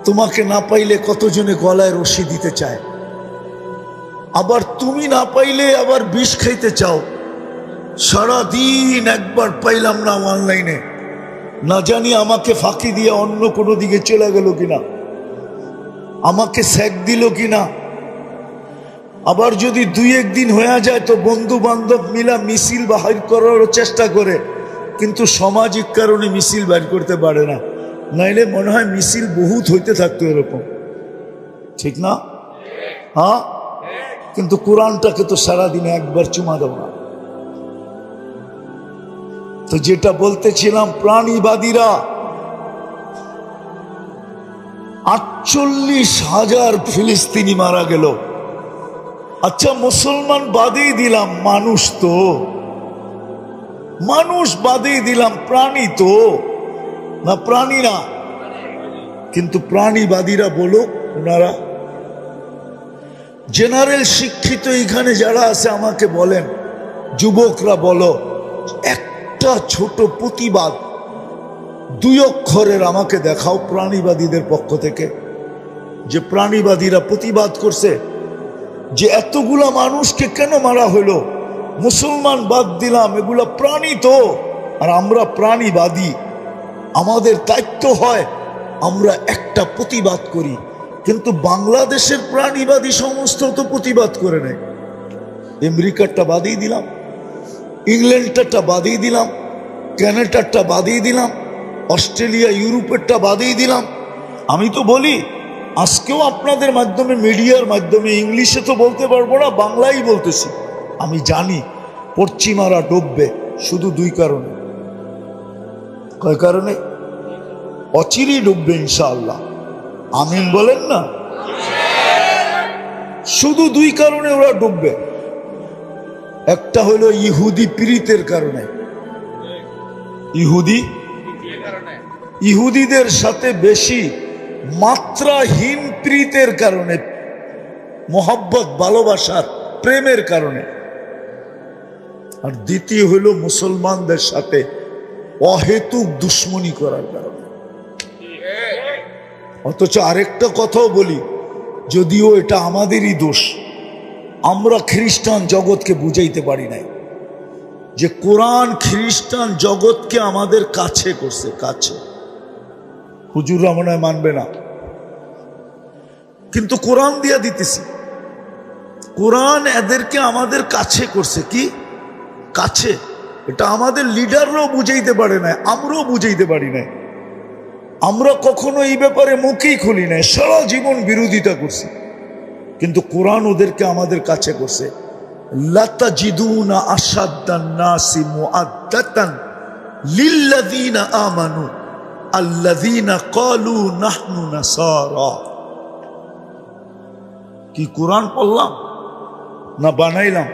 A: তোমাকে না পাইলে কতজনে গলায় রশি দিতে চায়, আবার তুমি না পাইলে আবার বিষ খাইতে চাও। সারাদিন একবার পাইলাম না অনলাইনে, না জানি আমাকে ফাঁকি দিয়ে অন্য কোনো দিকে চলে গেল কিনা, আমাকে স্যাক দিল কিনা। আবার যদি দুই একদিন হয়ে যায় তো বন্ধু বান্ধব মিলা মিছিল বাহির করার চেষ্টা করে, কিন্তু সামাজিক কারণে মিছিল বের করতে পারে না, নাইলে মনে হয় মিছিল বহুত হইতে থাকতো এরকম, ঠিক না? হ্যাঁ, কিন্তু কোরআনটাকে তো সারাদিনে একবার চুমা দাও না। তো যেটা বলতেছিলাম, প্রাণীবাদীরা 48,000 ফিলিস্তিনি মারা গেল। আচ্ছা, মুসলমান বাদেই দিলাম, মানুষ তো, মানুষ বাদেই দিলাম, প্রাণী তো না, প্রাণী না। কিন্তু প্রাণীবাদীরা বলো, ওনারা জেনারেল শিক্ষিত এখানে যারা আছে আমাকে বলেন, যুবকরা বলো, একটা ছোট প্রতিবাদ 2 অক্ষরের আমাকে দেখাও প্রাণীবাদীদের পক্ষ থেকে, যে প্রাণীবাদীরা প্রতিবাদ করছে যে এতগুলা মানুষকে কেন মারা হলো। মুসলমান বাদ দিলাম, এগুলা প্রাণী তো, আর আমরা প্রাণীবাদী। আমাদের দায়িত্ব হয় আমরা একটা প্রতিবাদ করি, কিন্তু বাংলাদেশের প্রাণীবাদী সমস্ত তো প্রতিবাদ করে নেয়। আমেরিকারটা বাদেই দিলাম, ইংল্যান্ডটা বাদেই দিলাম, ক্যানাডারটা বাদেই দিলাম, অস্ট্রেলিয়া ইউরোপেরটা বাদেই দিলাম। আমি তো বলি, আজকেও আপনাদের মাধ্যমে, মিডিয়ার মাধ্যমে, ইংলিশে তো বলতে পারবো না, বাংলাই বলতেছি। আমি জানি পশ্চিমারা ডুববে শুধু 2 কারণে। কয় কারণে? অচিরেই ডুববে ইনশাআল্লাহ, আমিন বলেন না? শুধু 2 কারণে ওরা ডুববে। একটা হলো ইহুদি পীড়িতের কারণে, ইহুদিদের সাথে বেশি মাত্রাহীন প্রীতের কারণে, মোহাব্বত, ভালোবাসার, প্রেমের কারণে। আর দ্বিতীয় হলো মুসলমানদের সাথে অহেতুক দুশ্মনী করার কারণে। অথচ আরেকটা কথাও বলি, যদিও এটা আমাদেরই দোষ, আমরা খ্রিস্টান জগৎকে বুঝাইতে পারি নাই যে কোরআন খ্রিস্টান জগৎকে আমাদের কাছে করছে, কাছে। হুজুররা মনে হয় মানবে না, কিন্তু কোরআন দিয়া দিতেছি। কোরআন এদেরকে আমাদের কাছে করছে, কি কাছে? এটা আমাদের লিডাররাও বুঝাইতে পারে না, আমরাও বুঝাইতে পারি না। আমরা কখনো এই ব্যাপারে মুখেই খুলি নাই, সারা জীবন বিরোধিতা করছি, কিন্তু কোরআন ওদেরকে আমাদের কাছে করছে। লাতাজিদুনা আশাদ্দান নাসি মুআদ্দাতান লিল্লাযীনা আমানু আল্লাযীনা ক্বালু নাহনু নাসারা। কি কোরআন পড়লাম না বানাইলাম?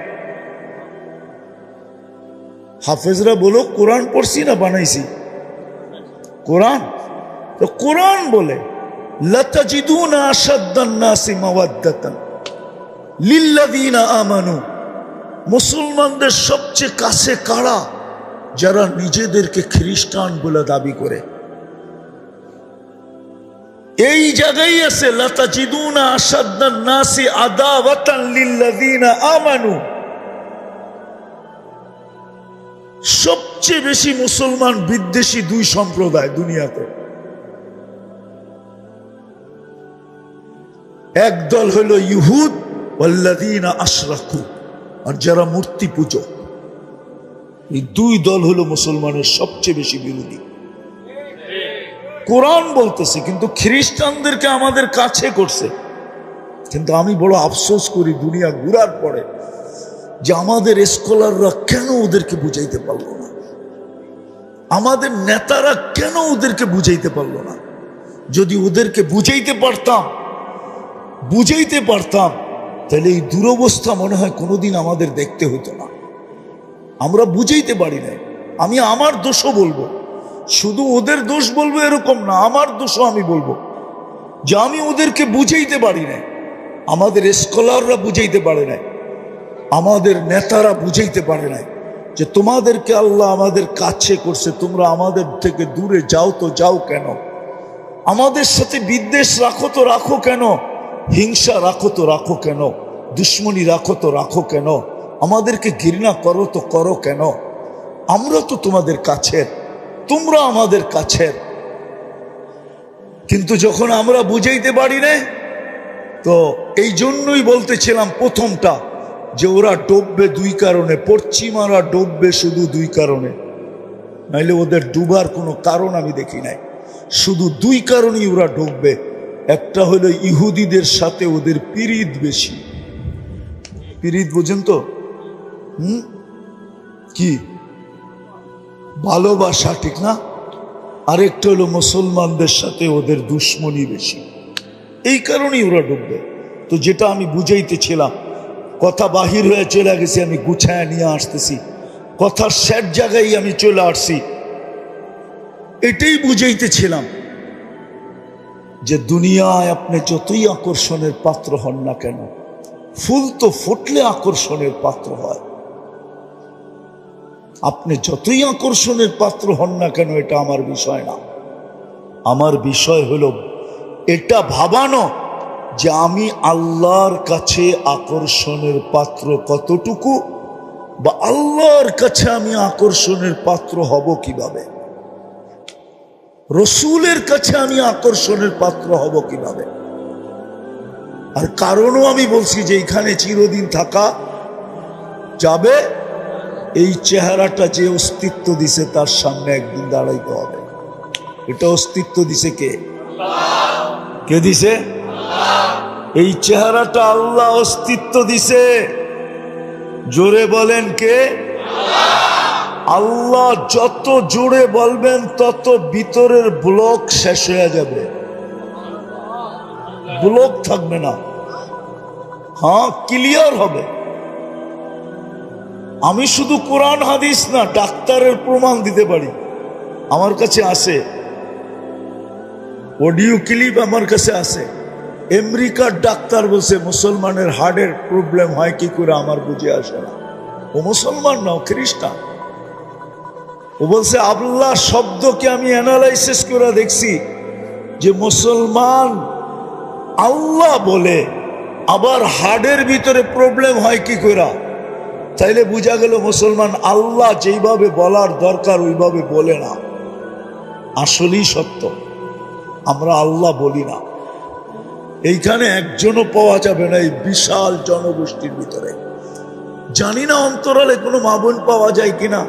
A: হাফেজরা বলো, কোরআন পড়ছি না বানাইছি? কোরআন। তো কোরআন বলে লাতাজিদুনা আশাদ্দান নাসি মাওয়াদ্দাতান লিল্লাযীনা আমানু। মুসলমানদের সবচেয়ে কাছে কারা? যারা নিজেদেরকে খ্রিস্টান বলে দাবি করে। এই জায়গায় আছে লাতাজিদুনা আশাদ্দান নাসি আদাওয়াতান লিল্লাযীনা আমানু। সবচেয়ে বেশি মুসলমান বিদ্বেষী দুই সম্প্রদায় দুনিয়াতে। একদল হলো ইহুদ ওয়াল্লাযীনা আশরাকু, আর যারা মূর্তি পূজক। এই দুই দল হলো মুসলমানের সবচেয়ে বেশি বিরোধী। কোরআন বলতেছে, কিন্তু খ্রিস্টানদেরকে আমাদের কাছে করছে। কিন্তু আমি বড় আফসোস করি দুনিয়া ঘুরার পরে যে আমাদের স্কলাররা কেন ওদেরকে বুঝাইতে পারলো না, আমাদের নেতারা কেন ওদেরকে বুঝাইতে পারলো না। যদি ওদেরকে বুঝাইতে পারতাম তাহলে এই দুরবস্থা মনে হয় কোনোদিন আমাদের দেখতে হতো না। আমরা বুঝাইতে পারি না। আমি আমার দোষও বলবো, শুধু ওদের দোষ বলবো এরকম না, আমার দোষও আমি বলবো যে আমি ওদেরকে বুঝাইতে পারি না। আমাদের স্কলাররা বুঝাইতে পারে না, আমাদের নেতারা বুঝাইতে পারে না যে তোমাদেরকে আল্লাহ আমাদের কাছে করছে, তোমরা আমাদের থেকে দূরে যাও তো যাও কেন, আমাদের সাথে বিদ্বেষ রাখো তো রাখো কেন, হিংসা রাখো তো রাখো কেন, দুশ্মনী রাখো তো রাখো কেন, আমাদেরকে ঘৃণা করো তো করো কেন, আমরা তো তোমাদের কাছের, তোমরা আমাদের কাছের। কিন্তু যখন আমরা বুঝাইতে পারি না, তো এই জন্যই বলতেছিলাম প্রথমটা যে ওরা ডুববে দুই কারণে, পশ্চিমারা ডুববে শুধু দুই কারণে, নাইলে ওদের ডুবার কোনো কারণ আমি দেখি নাই। শুধু দুই কারণেই ওরা ডুববে। একটা হলো ইহুদিদের সাথে ওদের পিরিত বেশি। পিরিত বুঝেন তো? কি ভালোবাসা, ঠিক না? আরেকটা হলো মুসলমানদের সাথে ওদের দুশ্মনী বেশি। এই কারণেই ওরা ডুববে। তো যেটা আমি বুঝাইতেছিলাম, কথা বাহির হয়ে চলে গেছে, আমি গুছায় নিয়ে আসতেছি, কথার শেষ জায়গায় আমি চলে আসছি। এটাই বুঝাইতেছিলাম যে দুনিয়ায় আপনি যতই আকর্ষণের পাত্র হন না কেন, ফুল তো ফুটলে আকর্ষণের পাত্র হয়। আপনি যতই আকর্ষণের পাত্র হন না কেন, এটা আমার বিষয় না। আমার বিষয় হলো এটা ভাবানো যে আমি আল্লাহর কাছে আকর্ষণের পাত্র কতটুকু, বা আল্লাহর কাছে আমি আকর্ষণের পাত্র হব কিভাবে, রসুলের কাছে আমি আকর্ষণের পাত্র হব কিভাবে। আর কারণও আমি বলছি যে এখানে চিরদিন থাকা যাবে। এই চেহারাটা যে অস্তিত্ব দিছে তার সামনে একদিন দাঁড়াইতে হবে। এটা অস্তিত্ব দিছে কে? কে দিছে? এই চেহারাটা আল্লাহ অস্তিত্ব দিছে। জোরে বলেন কে? আল্লাহ। যত জোরে বলবেন তত ভিতরের ব্লক শেষ হয়ে যাবে, ব্লক থাকবে না। হ্যাঁ, ক্লিয়ার হবে। আমি শুধু কোরআন হাদিস না, ডাক্তারের প্রমাণ দিতে পারি। আমার কাছে আছে অডিও ক্লিপ, আমার কাছে আছে। আমেরিকার ডাক্তার বলছে মুসলমানের হার্টের প্রবলেম হয় কি করে আমার বুঝে আসে না। ও মুসলমান না, ও খ্রিস্টান। ও বলছে আল্লাহ শব্দকে আমি অ্যানালাইসিস করে দেখছি যে মুসলমান আল্লাহ বলে, আবার হার্টের ভিতরে প্রবলেম হয় কি করে। তাইলে বোঝা গেল মুসলমান আল্লাহ যেইভাবে বলার দরকার ওইভাবে বলে না। আসলেই সত্য, আমরা আল্লাহ বলি না। এইখানে একজনও পাওয়া যাবে না এই বিশাল জনগোষ্ঠীর ভিতরে। জানি না অন্তরালে কোনো মা বোন পাওয়া যায় কিনা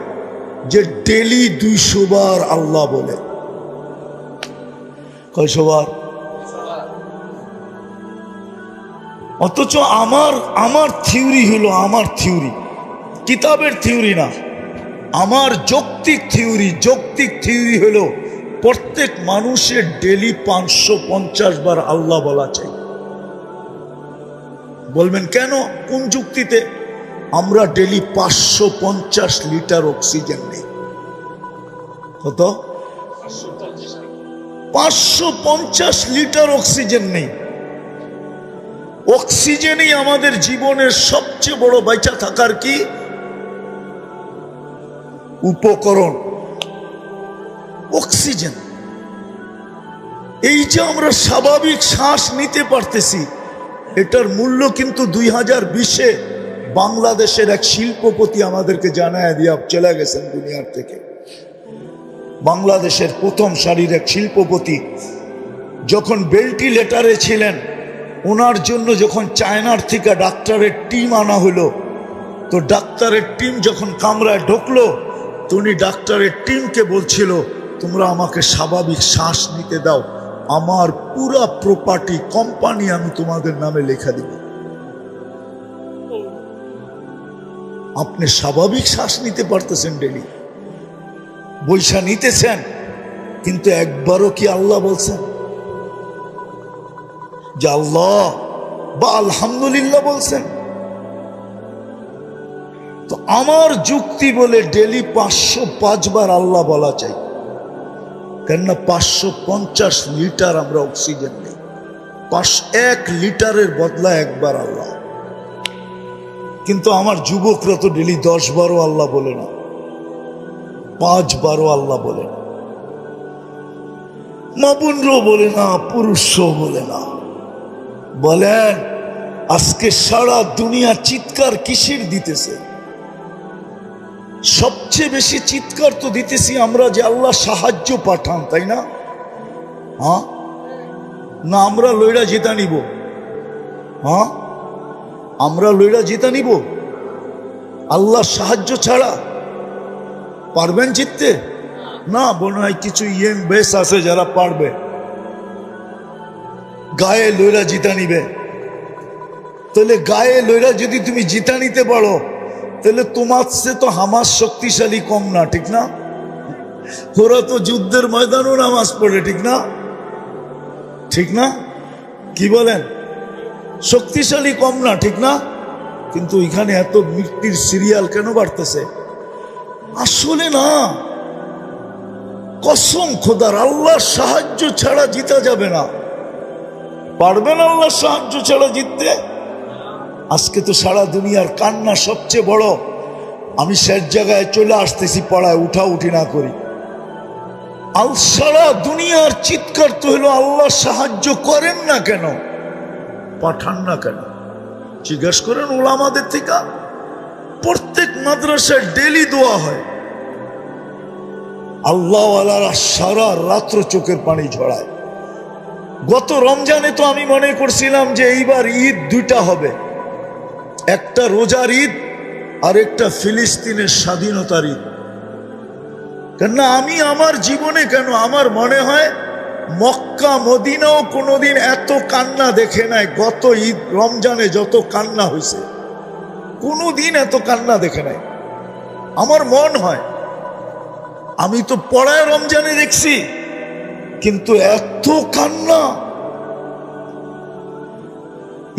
A: যে ডেলি 200 বার আল্লাহ বলে। কয়শো বার? অথচ আমার থিওরি হলো, আমার থিওরি কিতাবের থিওরি না, আমার যৌক্তিক থিওরি হলো প্রত্যেক মানুষের ডেলি 550 বার আল্লাহ বলা চাই। বলবেন কেন, কোন যুক্তিতে? আমরা ডেলি 550 লিটার অক্সিজেন নেই। কত? 550 লিটার অক্সিজেন নেই। অক্সিজেনই আমাদের জীবনের সবচেয়ে বড় বেঁচে থাকার কি উপকরণ, অক্সিজেন। এই যে আমরা স্বাভাবিক শ্বাস নিতে পারতেছি, এটার মূল্য কিন্তু 2020-এ বাংলাদেশের এক শিল্পপতি আমাদেরকে জানায় দিয়া চলে গেছেন দুনিয়ার থেকে। বাংলাদেশের প্রথম সারির এক শিল্পপতি যখন ভেন্টিলেটরে ছিলেন, ওনার জন্য যখন চায়নার থেকে ডাক্তারের টিম আনা হলো, তো ডাক্তারের টিম যখন কামরায় ঢুকলো, তো উনি ডাক্তারের টিমকে বলছিল, তোমরা আমাকে স্বাভাবিক শ্বাস নিতে দাও, আমার পুরা প্রপার্টি কোম্পানি আমি তোমাদের নামে লেখা দিব। আপনি স্বাভাবিক শ্বাস নিতে পারতেছেন, ডেলি বৈশা নিতেছেন, কিন্তু একবারও কি আল্লাহ বলছেন যে আল্লাহ বা আলহামদুলিল্লাহ বলছেন? তো আমার যুক্তি বলে ডেলি 505 বার আল্লাহ বলা চাই, কেননা 550 লিটার আমরা অক্সিজেন নেই। 1 লিটারের বদলা একবার আল্লাহ। কিন্তু আমার যুবকরা তো ডেলি 10 বারও আল্লাহ বলে না, 5 বারও আল্লাহ বলে না, মা বোনরাও বলে না, পুরুষও বলে না। বলেন আজকে সারা দুনিয়া চিৎকার কিসের দিতেছে? সবচেয়ে বেশি চিৎকার তো দিতেছি আমরা যে আল্লাহ সাহায্য পাঠান, তাই না? হ্যাঁ না, আমরা লইরা জিতা নিব? হ্যাঁ, আমরা লইরা জিতা নিব? আল্লাহ সাহায্য ছাড়া পারবেন জিততে? না, মনে হয় কিছু ইয়ং বেস আছে যারা পারবে, গায়ে লইরা জিতা নিবে। তাহলে গায়ে লইরা যদি তুমি জিতা নিতে পারো, তাহলে তোমার সে তো হামাস শক্তিশালী কম না, ঠিক না? ওরা তো যুদ্ধের ময়দানও নামাজ পড়ে, ঠিক না? ঠিক না? কি বলেন? শক্তিশালী কম না, ঠিক না? কিন্তু এখানে এত মৃত্যুর সিরিয়াল কেন বাড়তেছে? আসলে না, কসম খোদার, আল্লাহর সাহায্য ছাড়া জিতা যাবে না। পারবেন আল্লাহর সাহায্য ছাড়া জিততে? আজকে তো সারা দুনিয়ার কান্না সবচেয়ে বড়। আমি শেষ জায়গায় চলে আসতেছি, পড়ায় উঠি না করি। সারা দুনিয়ার চিৎকার তো হলো আল্লাহ সাহায্য করেন না কেন, পাঠান না কেন? জিজ্ঞাসা করেন ওলামাদের থেকে। প্রত্যেক মাদ্রাসায় ডেলি দোয়া হয়, আল্লাহওয়ালারা সারা রাত্র চোখের পানি ঝরায়। গত রমজানে তো আমি মনে করছিলাম যে এইবার ঈদ দুইটা হবে, একটা রোজার ঈদ আর একটা ফিলিস্তিনের স্বাধীনতার ঈদ। কেননা আমি আমার জীবনে, কেন আমার মনে হয় মক্কা মদিনাও কোনোদিন এত কান্না দেখে নাই। গত ঈদ রমজানে যত কান্না হয়েছে, কোনোদিন এত কান্না দেখে নাই আমার মন হয়। আমি তো পড়ায় রমজানে দেখছি, কিন্তু এত কান্না,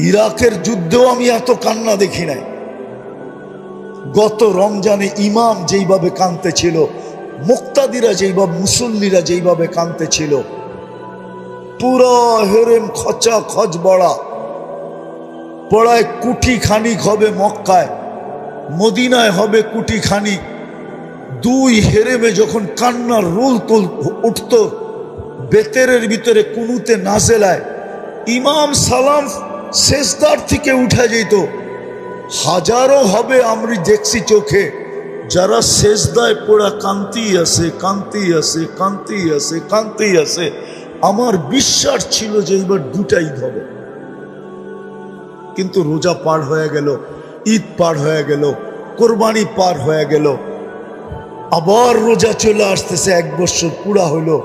A: ইরাকের যুদ্ধেও আমি এত কান্না দেখি নাই। গত রমজানে ইমাম যেইভাবে কাঁদতে ছিল, মুক্তাদিরা যেইভাবে, মুসল্লিরা যেইভাবে কাঁদতে ছিল, পুরো হেরেম খচা খচ বড়া, পড়ায় কুটি খানিক হবে মক্কায়, মদিনায় হবে কুটি খানিক। দুই হেরেমে যখন কান্নার রোল তোল উঠত, বেতেরের ভিতরে কুনুতে নাজেলায় ইমাম সালাম সেজদার থেকে উঠে যেত। হাজারো হবে আমি দেখছি চোখে, যারা সেজদায় পড়া কান্তি আছে, কান্তি আছে, কান্তি আছে, কান্তি আছে। আমার বিশ্বাস ছিল যে এবার দুটা ঈদ হবে, কিন্তু রোজা পার হয়ে গেল, ঈদ পার হয়ে গেল, কোরবানি পার হয়ে গেল, আবার রোজা চলে আসতেছে। 1 বছর পুরা হইলো,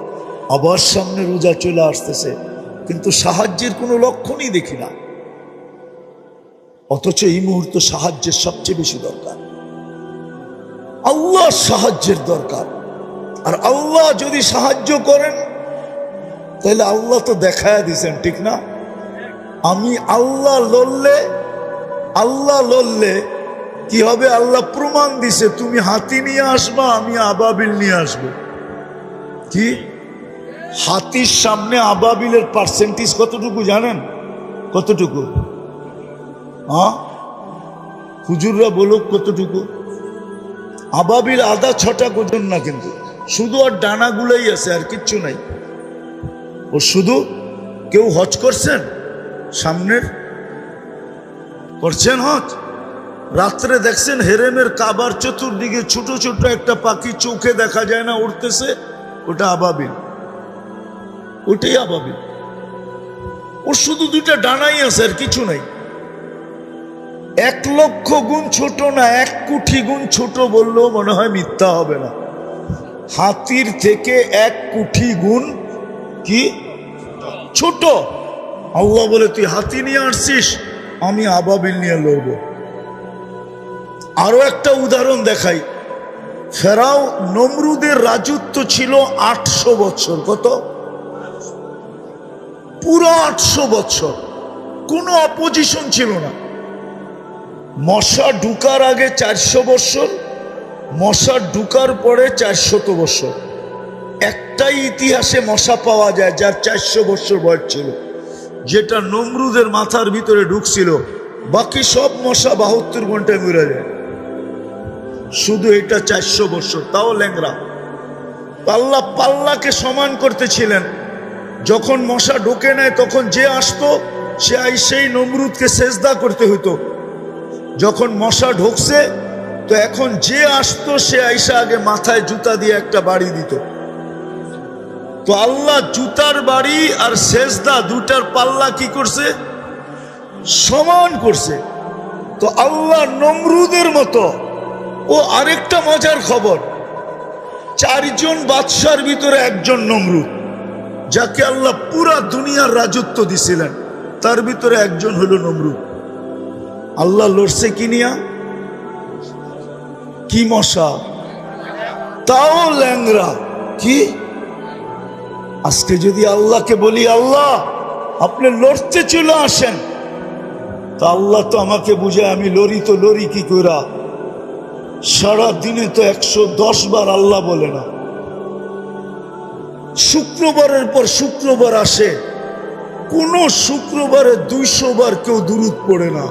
A: আবার সামনে রোজা চলে আসতেছে, কিন্তু সাহায্যের কোনো লক্ষণই দেখি না। অথচ এই মুহূর্তে সাহায্যের সবচেয়ে বেশি দরকার, আল্লাহর সাহায্যের দরকার। আর আল্লাহ যদি সাহায্য করেন, তাহলে আল্লাহ তো দেখায় দিছেন, ঠিক না? আমি আল্লাহ লড়লে কি হবে? আল্লাহ প্রমাণ দিছে, তুমি হাতি নিয়ে আসবা, আমি আবাবিল নিয়ে আসবো। কি হাতির সামনে আবাবিলের পার্সেন্টেজ কতটুকু জানেন? কতটুকু? হ্যাঁ, হুজুররা বলুক কতটুকু? আবাবিল আধা 6টা গোজন না, কিন্তু শুধু আর ডানাগুলোই আছে, আর কিচ্ছু নাই। ও শুধু, কেউ হজ করছেন? সামনের করছেন হজ? রাত্রে দেখছেন হেরেমের কাবার চতুর্দিকে ছোট ছোট একটা পাখি চোখে দেখা যায় না উড়তেছে, ওটা আবাবিল, ওটাই আবাবিল। ওর শুধু দুইটা ডানাই আছে আর কিছু নাই। 1,00,000 গুণ ছোট না, 1 কোটি গুণ ছোট বললেও মনে হয় মিথ্যা হবে না। হাতির থেকে 1 কোটি গুণ কি ছোট। আল্লাহ বলে তুই হাতি নিয়ে আসছিস, আমি আবাবিল নিয়ে লড়ব। আরো একটা উদাহরণ দেখাই। ফেরাও নমরুদের রাজত্ব ছিল 800 বছর। কত? পুরো 800 বছর কোনো অপোজিশন ছিল না। মশা ঢুকার আগে 400 বছর, মশা ঢুকার পরে 400 বছর। একটাই ইতিহাসে মশা পাওয়া যায় যার 400 বছর বয়স ছিল, যেটা নমরুদের মাথার ভিতরে ঢুকছিল। বাকি সব মশা 72 ঘন্টায় মরে যায়, শুধু এটা 400 বছর, তাও ল্যাংরা। পাল্লাকে সমান করতেছিলেন। যখন মশা ঢোকে নেয় তখন যে আসতো সে সেই নমরুদকে সেজদা করতে হইতো। যখন মশা ঢুকছে তো এখন যে আসতো সে আইসা আগে মাথায় জুতা দিয়ে একটা বাড়ি দিত। তো আল্লাহ জুতার বাড়ি আর সেজদা দুটার পাল্লা কি করছে? সমান করছে। তো আল্লাহ নমরুদের মতো। ও আরেকটা মজার খবর, 4 জন বাদশার ভিতরে একজন নমরুদ, যাকে আল্লাহ পুরা দুনিয়ার রাজত্ব দিছিলেন, তার ভিতরে একজন হলো নমরুদ। আল্লাহ লড়ছে কি নিয়া? কি মশা, তাও ল্যাংরা। কি আজকে যদি আল্লাহকে বলি আল্লাহ আপনি লড়তে চলে আসেন, তা আল্লাহ তো আমাকে বুঝায় আমি লড়ি, তো লড়ি কি কইরা? সারা দিনে তো 110 বার আল্লাহ বলে না। শুক্রবারের পর শুক্রবার আসে, কোন শুক্রবারে 200 বার কেউ দুরূদ পড়ে না।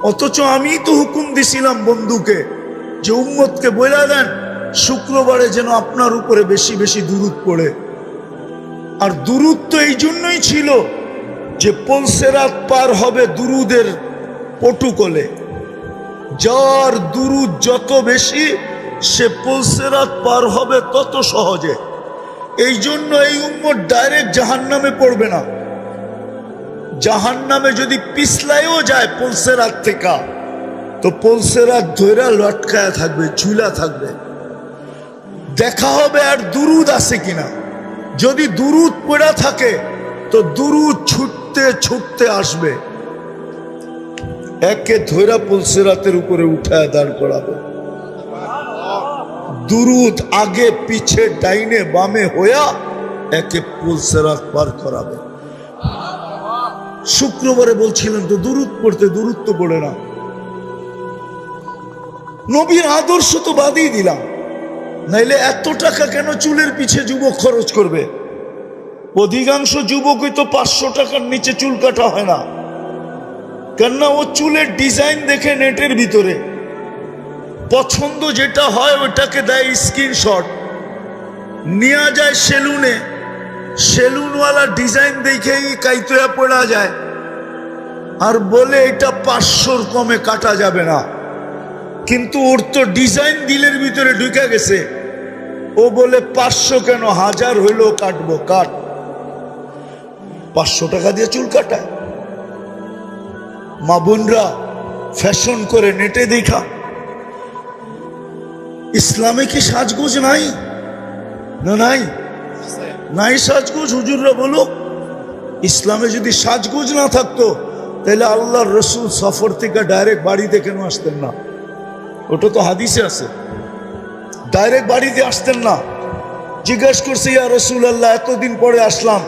A: অথচ আমি তো হুকুম দিছিলাম বন্ধুকে যে উম্মতকে বলে দেন শুক্রবারে যেন আপনার উপরে বেশি বেশি দুরূদ পড়ে। আর দুরূদ তো এই জন্যই ছিল যে পলসেরাত পার হবে দুরুদের পটুকলে। যার দুরুদ যত বেশি সে পলসেরাত পার হবে তত সহজে। এই জন্য এই উম্মত ডাইরেক্ট জাহান্নামে পড়বে না। জাহান্নামে যদি পিছলাইও যায় পলসেরাত থেকে, তো পলসেরাত ধইরা লটকায়া থাকবে, ঝুলা থাকবে। দেখা হবে আর দুরুদ আছে কিনা। যদি দুরুদ পড়া থাকে তো দুরুদ ছুটতে ছুটতে আসবে, একে ধইরা পলসেরাতের উপরে উঠায় দাঁড় করাবে। দুরুদ আগে পিছে ডাইনে বামে হইয়া একে পলসেরাত পার করাবে। শুক্রবারে বলছিলেন তো দুরুদ পড়তে, দুরুদ তো পড়ে না। নবীর আদর্শ তো বাদই দিলাম, নাইলে এত টাকা কেন চুলের পিছে যুবক খরচ করবে? অধিকাংশ যুবকই তো 500 টাকার নিচে চুল কাটা হয় না। কেননা ও চুলের ডিজাইন দেখে নেটের ভিতরে পছন্দ যেটা হয় ওটাকে দেয় স্ক্রিনশট, নিয়ে যায় সেলুনে, সেলুনওয়ালা ডিজাইন দেখেই কাইতয়া পড়া যায় আর বলে এটা 500-র কমে কাটা যাবে না। কিন্তু ওর তো ডিজাইন দিলের ভিতরে ঢুকে গেছে, ও বলে 500 কেন, 1000 হইলেও কাটবো, কাট। 500 টাকা দিয়ে চুল কাটায়। মা বোনরা ফ্যাশন করে নেটে দেখা। ইসলামে কি সাজগোজ নাই? না নাই, নাই সাজগোজ। হুজুররা বলো, ইসলামে যদি সাজগোজ না থাকতো তাহলে আল্লাহর রসুল সফর থেকে ডাইরেক্ট বাড়িতে কেন আসতেন না? ওটা তো হাদিসে আছে, ডাইরেক্ট বাড়িতে আসতেন না। জিজ্ঞাসা করছে, ইয়া রসুল আল্লাহ এতদিন পরে আসলাম,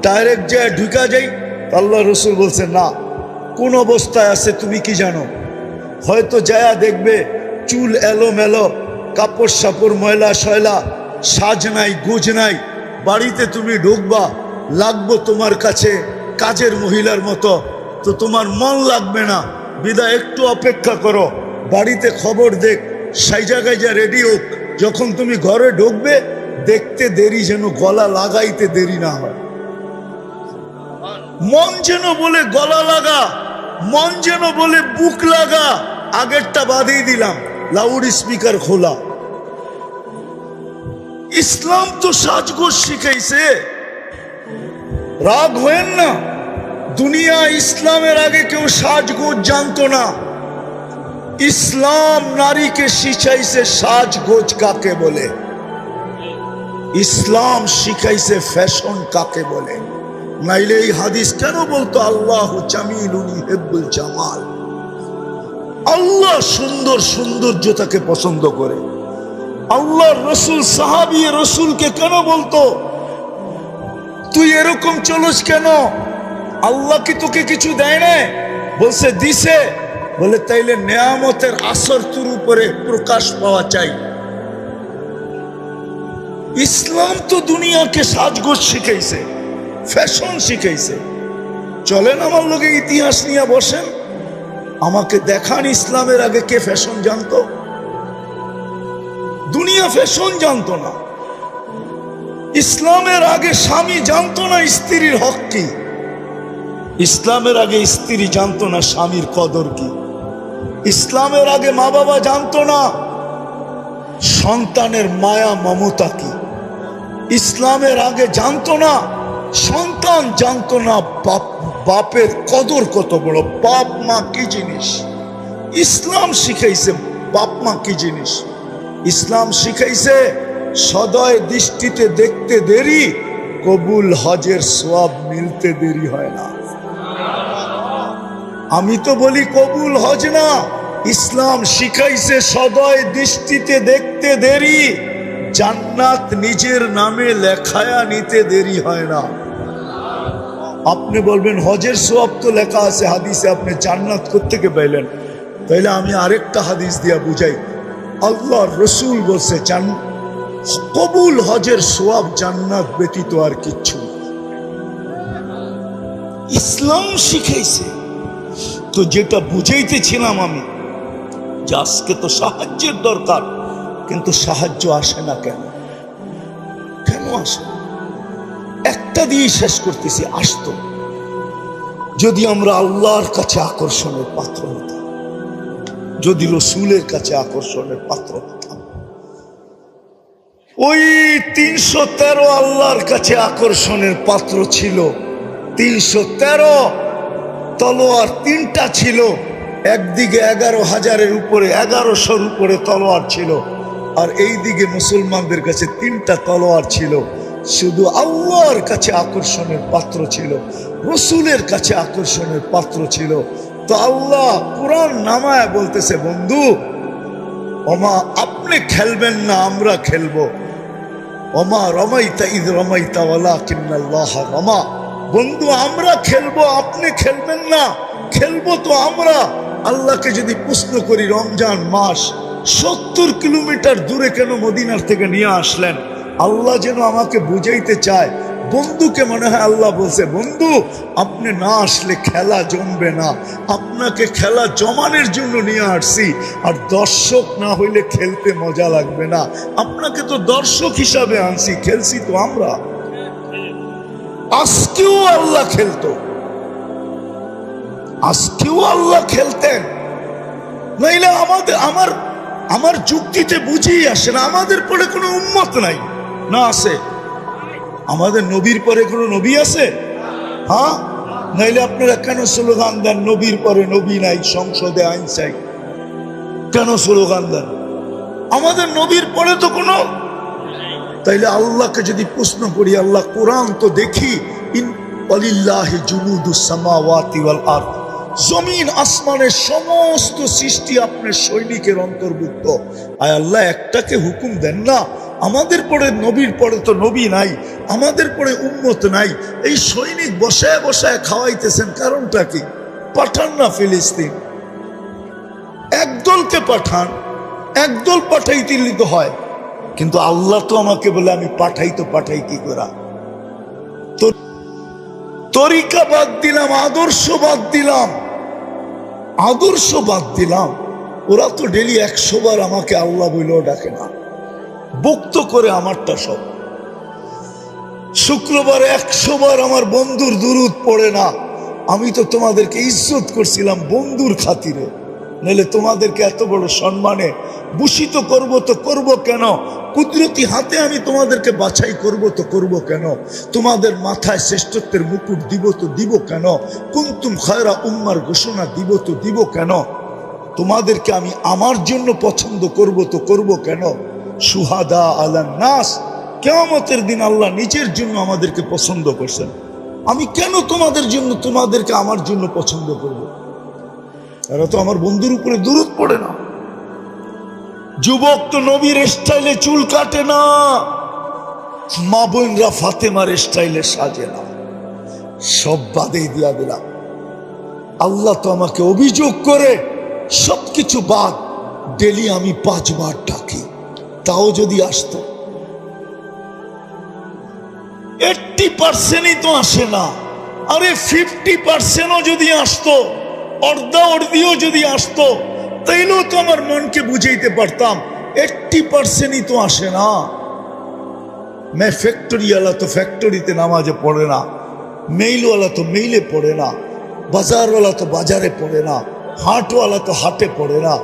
A: ডাইরেক্ট যে ঢুকা যাই? আল্লাহ রসুল বলছে না, কোন অবস্থায় আছে তুমি কি জানো? হয়তো যায়া দেখবে চুল এলোমেলো, কাপড় সাপড় ময়লা শয়লা, সাজ নাই গুজ নাই। বাড়িতে তুমি ঢুকবা, লাগবো তোমার কাছে কাজের মহিলার মতো, তো তোমার মন লাগবে না। বিদায় একটু অপেক্ষা করো, বাড়িতে খবর দেখ সেই জায়গায় যা রেডি হোক। যখন তুমি ঘরে ঢুকবে দেখতে দেরি যেন গলা লাগাইতে দেরি না হয়। মন যেন বলে গলা লাগা, মন যেন বলে বুক লাগা, আগেরটা বাদই দিলাম, লাউড স্পিকার খোলা। ইসলাম তো সাজগোজ শিখাইছে। রাগ হয়েন না, দুনিয়া ইসলামের আগে কেউ সাজগোজ জানতো না। ইসলাম নারীকে শিখাইছে সাজগোজ কাকে বলে, ইসলাম শিখাইছে ফ্যাশন কাকে বলে। নাইলে এই হাদিস কেন বলতো আল্লাহু জামিলুন ইউহিব্বুল জামাল? আল্লাহ সুন্দর সৌন্দর্যতাকে পছন্দ করে। আল্লাহর রসুল সাহাবী রসুলকে কেন বলতো তুই এরকম চলস কেন? আল্লাহ কি তোকে কিছু দেয় না? বলছে দিছে। বলে তাইলে নেয়ামতের আসর তোর উপরে প্রকাশ পাওয়া চাই। ইসলাম তো দুনিয়াকে সাজগোজ শিখাইছে, ফ্যাশন শিখাইছে। চলেন আমার লোকে ইতিহাস নিয়ে বসেন, আমাকে দেখান ইসলামের আগে কে ফ্যাশন জানতো? দুনিয়া ফ্যাশন জানতো না। ইসলামের আগে স্বামী জানতো না স্ত্রীর হক কি। ইসলামের আগে স্ত্রী জানতো না স্বামীর কদর কি। ইসলামের আগে মা বাবা জানতো না সন্তানের মায়া মমতা কি। ইসলামের আগে জানতো না সন্তান, জানতো না বাপের কদর কত বড়, বাপ মা কি জিনিস। ইসলাম শিখাইছে বাপ মা কি জিনিস। ইসলাম শিখাইছে সদয় দৃষ্টিতে দেখতে দেরি, কবুল হজের সওয়াব মিলতে দেরি হয় না। আমি তো বলি কবুল হজ না, ইসলাম শিখাইছে সদয় দৃষ্টিতে দেখতে দেরি, জান্নাত নিজের নামে লেখায়া নিতে দেরি হয় না। আপনি বলবেন হজের সওয়াব তো লেখা আছে হাদিসে, আপনি জান্নাত কোত্থেকে পাইলেন? তাইলে আমি আরেকটা হাদিস দিয়া বুঝাই। আল্লাহর রসুল বলছে কবুল হজের সওয়াব জান্নাত ব্যতীত আর কিচ্ছু। ইসলাম শিখাইছে। তো যেটা বুঝাইতেছিলাম আমি, যে আজকে তো সাহায্যের দরকার, কিন্তু সাহায্য আসে না কেন? কেন আসে? একটা দিয়ে শেষ করতেছি। আসতো যদি আমরা আল্লাহর কাছে আকর্ষণের পাত্র হতাম, যদি রসুলের কাছে আকর্ষণের পাত্র হতাম। ওই 313 আল্লাহর কাছে আকর্ষণের পাত্র ছিল। 313 তলোয়ার, 3টা ছিল। একদিকে 11,000-এর উপরে, 1100-র উপরে তলোয়ার ছিল, আর এই দিকে মুসলমানদের কাছে 3টা তলোয়ার ছিল। শুধু আল্লাহর কাছে আকর্ষণের পাত্র ছিল, রসুলের কাছে আকর্ষণের পাত্র ছিল। তো আল্লাহ কুরআন নামায় বলতেছে, বন্ধু ওমা আপনি খেলবেন না, আমরা খেলবো। ওমা রমাইতা ইদ রমাইতা ওয়ালাকিন্নাল্লাহ রমা। বন্ধু আমরা খেলবো, আপনি খেলবেন না, খেলবো তো আমরা। আল্লাহকে যদি প্রশ্ন করি, রমজান মাস 70 কিলোমিটার দূরে কেন মদিনার থেকে নিয়ে আসলেন? আল্লাহ যেন আমাকে বুঝাইতে চায়। বন্ধুকে মনে হয় আল্লাহ বলছে, বন্ধু আপনি না আসলে খেলা জমবে না, আপনাকে খেলা জমানোর জন্য নিয়ে আসছি। আর দর্শক না হইলে খেলতে মজা লাগবে না, আপনাকে তো দর্শক হিসাবে আনছি, খেলছি তো আমরা। আজকেও আল্লাহ খেলতো, আজকেও আল্লাহ খেলতেন। নাইলে আমার যুক্তিতে বুঝেই আসে না। আমাদের পরে কোনো উম্মত নাই না? আছে? আমাদের নবীর পরে কোনো নবী আছে? হ্যাঁ? নাইলে আপনারা কেন স্লোগান দেন নবীর পরে নবী নাই, সংসদে আইন চাই? কেন স্লোগান দেন? আমাদের নবীর পরে তো কোনো। তাইলে আল্লাহকে যদি প্রশ্ন করি, আল্লাহ কোরআন তো দেখি, ওয়ালিল্লাহি জুনুদুস সামাওয়াতি ওয়াল আরদ, জমিন আসমানের সমস্ত সৃষ্টি আপনার সৈনিকের অন্তর্ভুক্ত। আয় আল্লাহ একটাকে হুকুম দেন না, আমাদের পরে নবীর পরে তো নবী নাই, আমাদের পরে উম্মত নাই, এই সৈনিক বসায় বসায় খাওয়াইতেছেন, কারণটা কি? পাঠান না ফিলিস্তিন, একদলকে পাঠান, একদল পাঠাইতে তো হয়। কিন্তু আল্লাহ তো আমাকে বলে আমি পাঠাই, তো পাঠাই কি করা? তো তরিকা বাদ দিলাম, আদর্শ বাদ দিলাম, আদর্শ বাদ দিলাম। ওরা তো ডেলি 100 বার আমাকে আল্লাহ বইলেও ডাকে না, বক্ত করে আমারটা সব। শুক্রবারে 100 বার আমার বন্ধুর দুরুদ পড়ে না। আমি তো তোমাদেরকে ইজ্জত করছিলাম বন্ধুর খাতিরে, নইলে তোমাদেরকে এত বড় সম্মানে ভূষিত করব তো করব কেন? কুদরতি হাতে আমি তোমাদেরকে বাছাই করব তো করব কেন? তোমাদের মাথায় শ্রেষ্ঠত্বের মুকুট দিব তো দিব কেন? কুনতুম খায়রা উম্মার ঘোষণা দিব তো দিব কেন? তোমাদেরকে আমি আমার জন্য পছন্দ করব তো করব কেন? সুহাদা আলান নাস, কিয়ামতের দিন আল্লাহ নিজের জন্য আমাদেরকে পছন্দ করছেন। আমি কেন তোমাদের জন্য, তোমাদেরকে আমার জন্য পছন্দ করব? এরা তো আমার বন্ধুর উপরে দুরূদ পড়ে না। যুবক তো নবীর স্টাইলে চুল কাটে না, মা বোনরা ফাতেমার স্টাইলে সাজে না। সব বাদে দিয়া দিলাম। আল্লাহ তো আমাকে অভিযোগ করে সবকিছু বাদ, ডেলি আমি 5 বার ডাকি, তাও যদি আসতো 80%ই তো আসে না। আরে 50%ও যদি আসতো, অর্ধা অর্ধিও যদি আসতো, তাইলেও তো আমার মনকে বুঝাইতে পারতাম। 80%ই তো আসে না। ফ্যাক্টরিওয়ালা তো ফ্যাক্টরিতে নামাজে পড়ে না, মেইলওয়ালা তো মেইলে পড়ে না, বাজারওয়ালা তো বাজারে পড়ে না, হাটওয়ালা তো হাটে পড়ে না,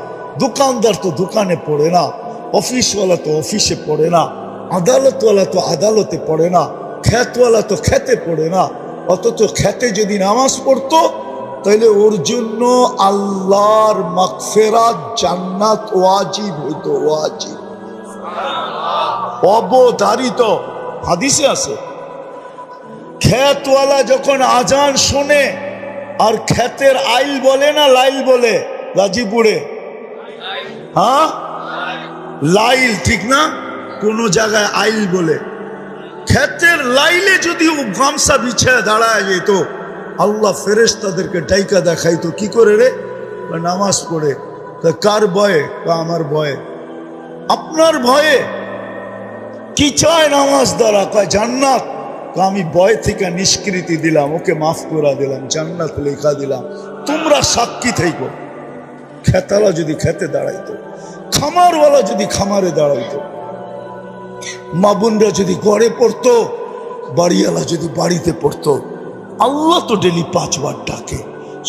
A: দোকানদার তো দোকানে পড়ে না, অফিসওয়ালা তো অফিসে পড়ে না, আদালতওয়ালা তো আদালতে পড়ে না, খ্যাতওয়ালা তো খেতে পড়ে না। অথচ খেতে যদি নামাজ পড়তো তাহলে ওর জন্য আল্লাহর মাগফিরাত, জান্নাত ওয়াজিব হইতো, ওয়াজিব, অবধারিত। হাদিসে আছে, খেতওয়ালা যখন আজান শোনে, আর খেতের আইল বলে না লাইল বলে গাজীপুরে, হ্যাঁ লাইল ঠিক না, কোন জায়গায় আইল বলে। খেতের লাইলে যদি ও গামছা বিছায় দাঁড়ায় যেত, আল্লাহ ফেরেশতাদেরকে ডাইকা দেখাইতো, কি করে রে? নামাজ পড়ে। কার ভয়ে? আমার ভয়ে। আপনার ভয়ে? কি চায় নামাজ দ্বারা? কয় জান্নাত। আমি ভয় থেকে নিষ্কৃতি দিলাম, ওকে মাফ করে দিলাম, জান্নাত লেখা দিলাম, তোমরা সাক্ষী থাইকো। খেতালা যদি খেতে দাঁড়াইতো, খামারওয়ালা যদি খামারে দাঁড়াইতো, মা বোনরা যদি গড়ে পড়তো, বাড়িওয়ালা যদি বাড়িতে পড়তো। আল্লাহ তো ডেলি 5 বার ডাকে।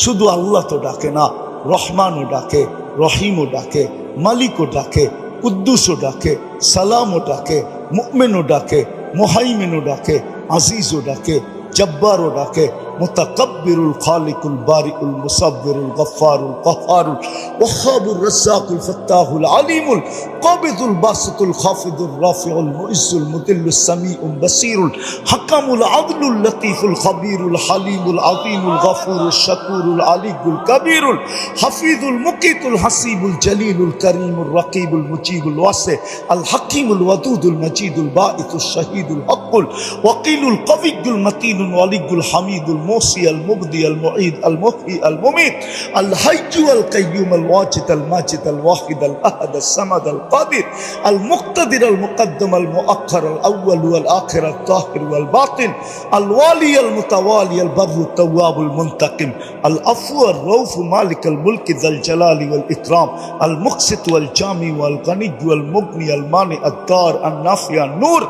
A: শুধু আল্লাহ তো ডাকে না, রহমানও ডাকে, রহিমও ডাকে, মালিকও ডাকে, কুদ্দুসও ডাকে, সালামও ডাকে, মুমিনও ডাকে, মুহাইমিনও ডাকে, আজিজও ডাকে, জব্বারও ডাকে, মুতাকাব্বিরুল খালিকুল বারিকুল মুসাব্বিরুল গফফারুল কহ্হারুল ওয়াহ্হাবুর রাজ্জাকুল ফাত্তাহুল আলিমুল কাবিদুল বাসিতুল খাফিদুর রাফিউল মুইজ্জুল মুদিল্লুস সামিউল বাসীরুল হাকামুল আদলুল লতীফুল খবীরুল হালিমুল আযীমুল গফুরুল শাকুরুল আলিয়ুল কবীরুল হাফিজুল মুকিতুল হাসিবুল জলিলুল করিমুল রকিবুল মুজিবুল ওয়াসি আল হাকিমুল ওয়াদুদুল মজিদুল বাঈসুশ শাহীদুল হকুল ওয়াকিলুল কবিয়ুল মতিনুল ওয়ালিয়ুল হামিদুল الموصي المبدي المعيد المحيي المميت الحي القيوم الواجد الماجد الواحد الأحد الصمد القادر المقتدر المقدم المؤخر الأول والآخر الظاهر والباطن الوالي المتوالي البر التواب المنتقم العفو الرؤوف مالك الملك ذا الجلال والإكرام المقسط والجامع والغني والمغني المانع الدار النافع النور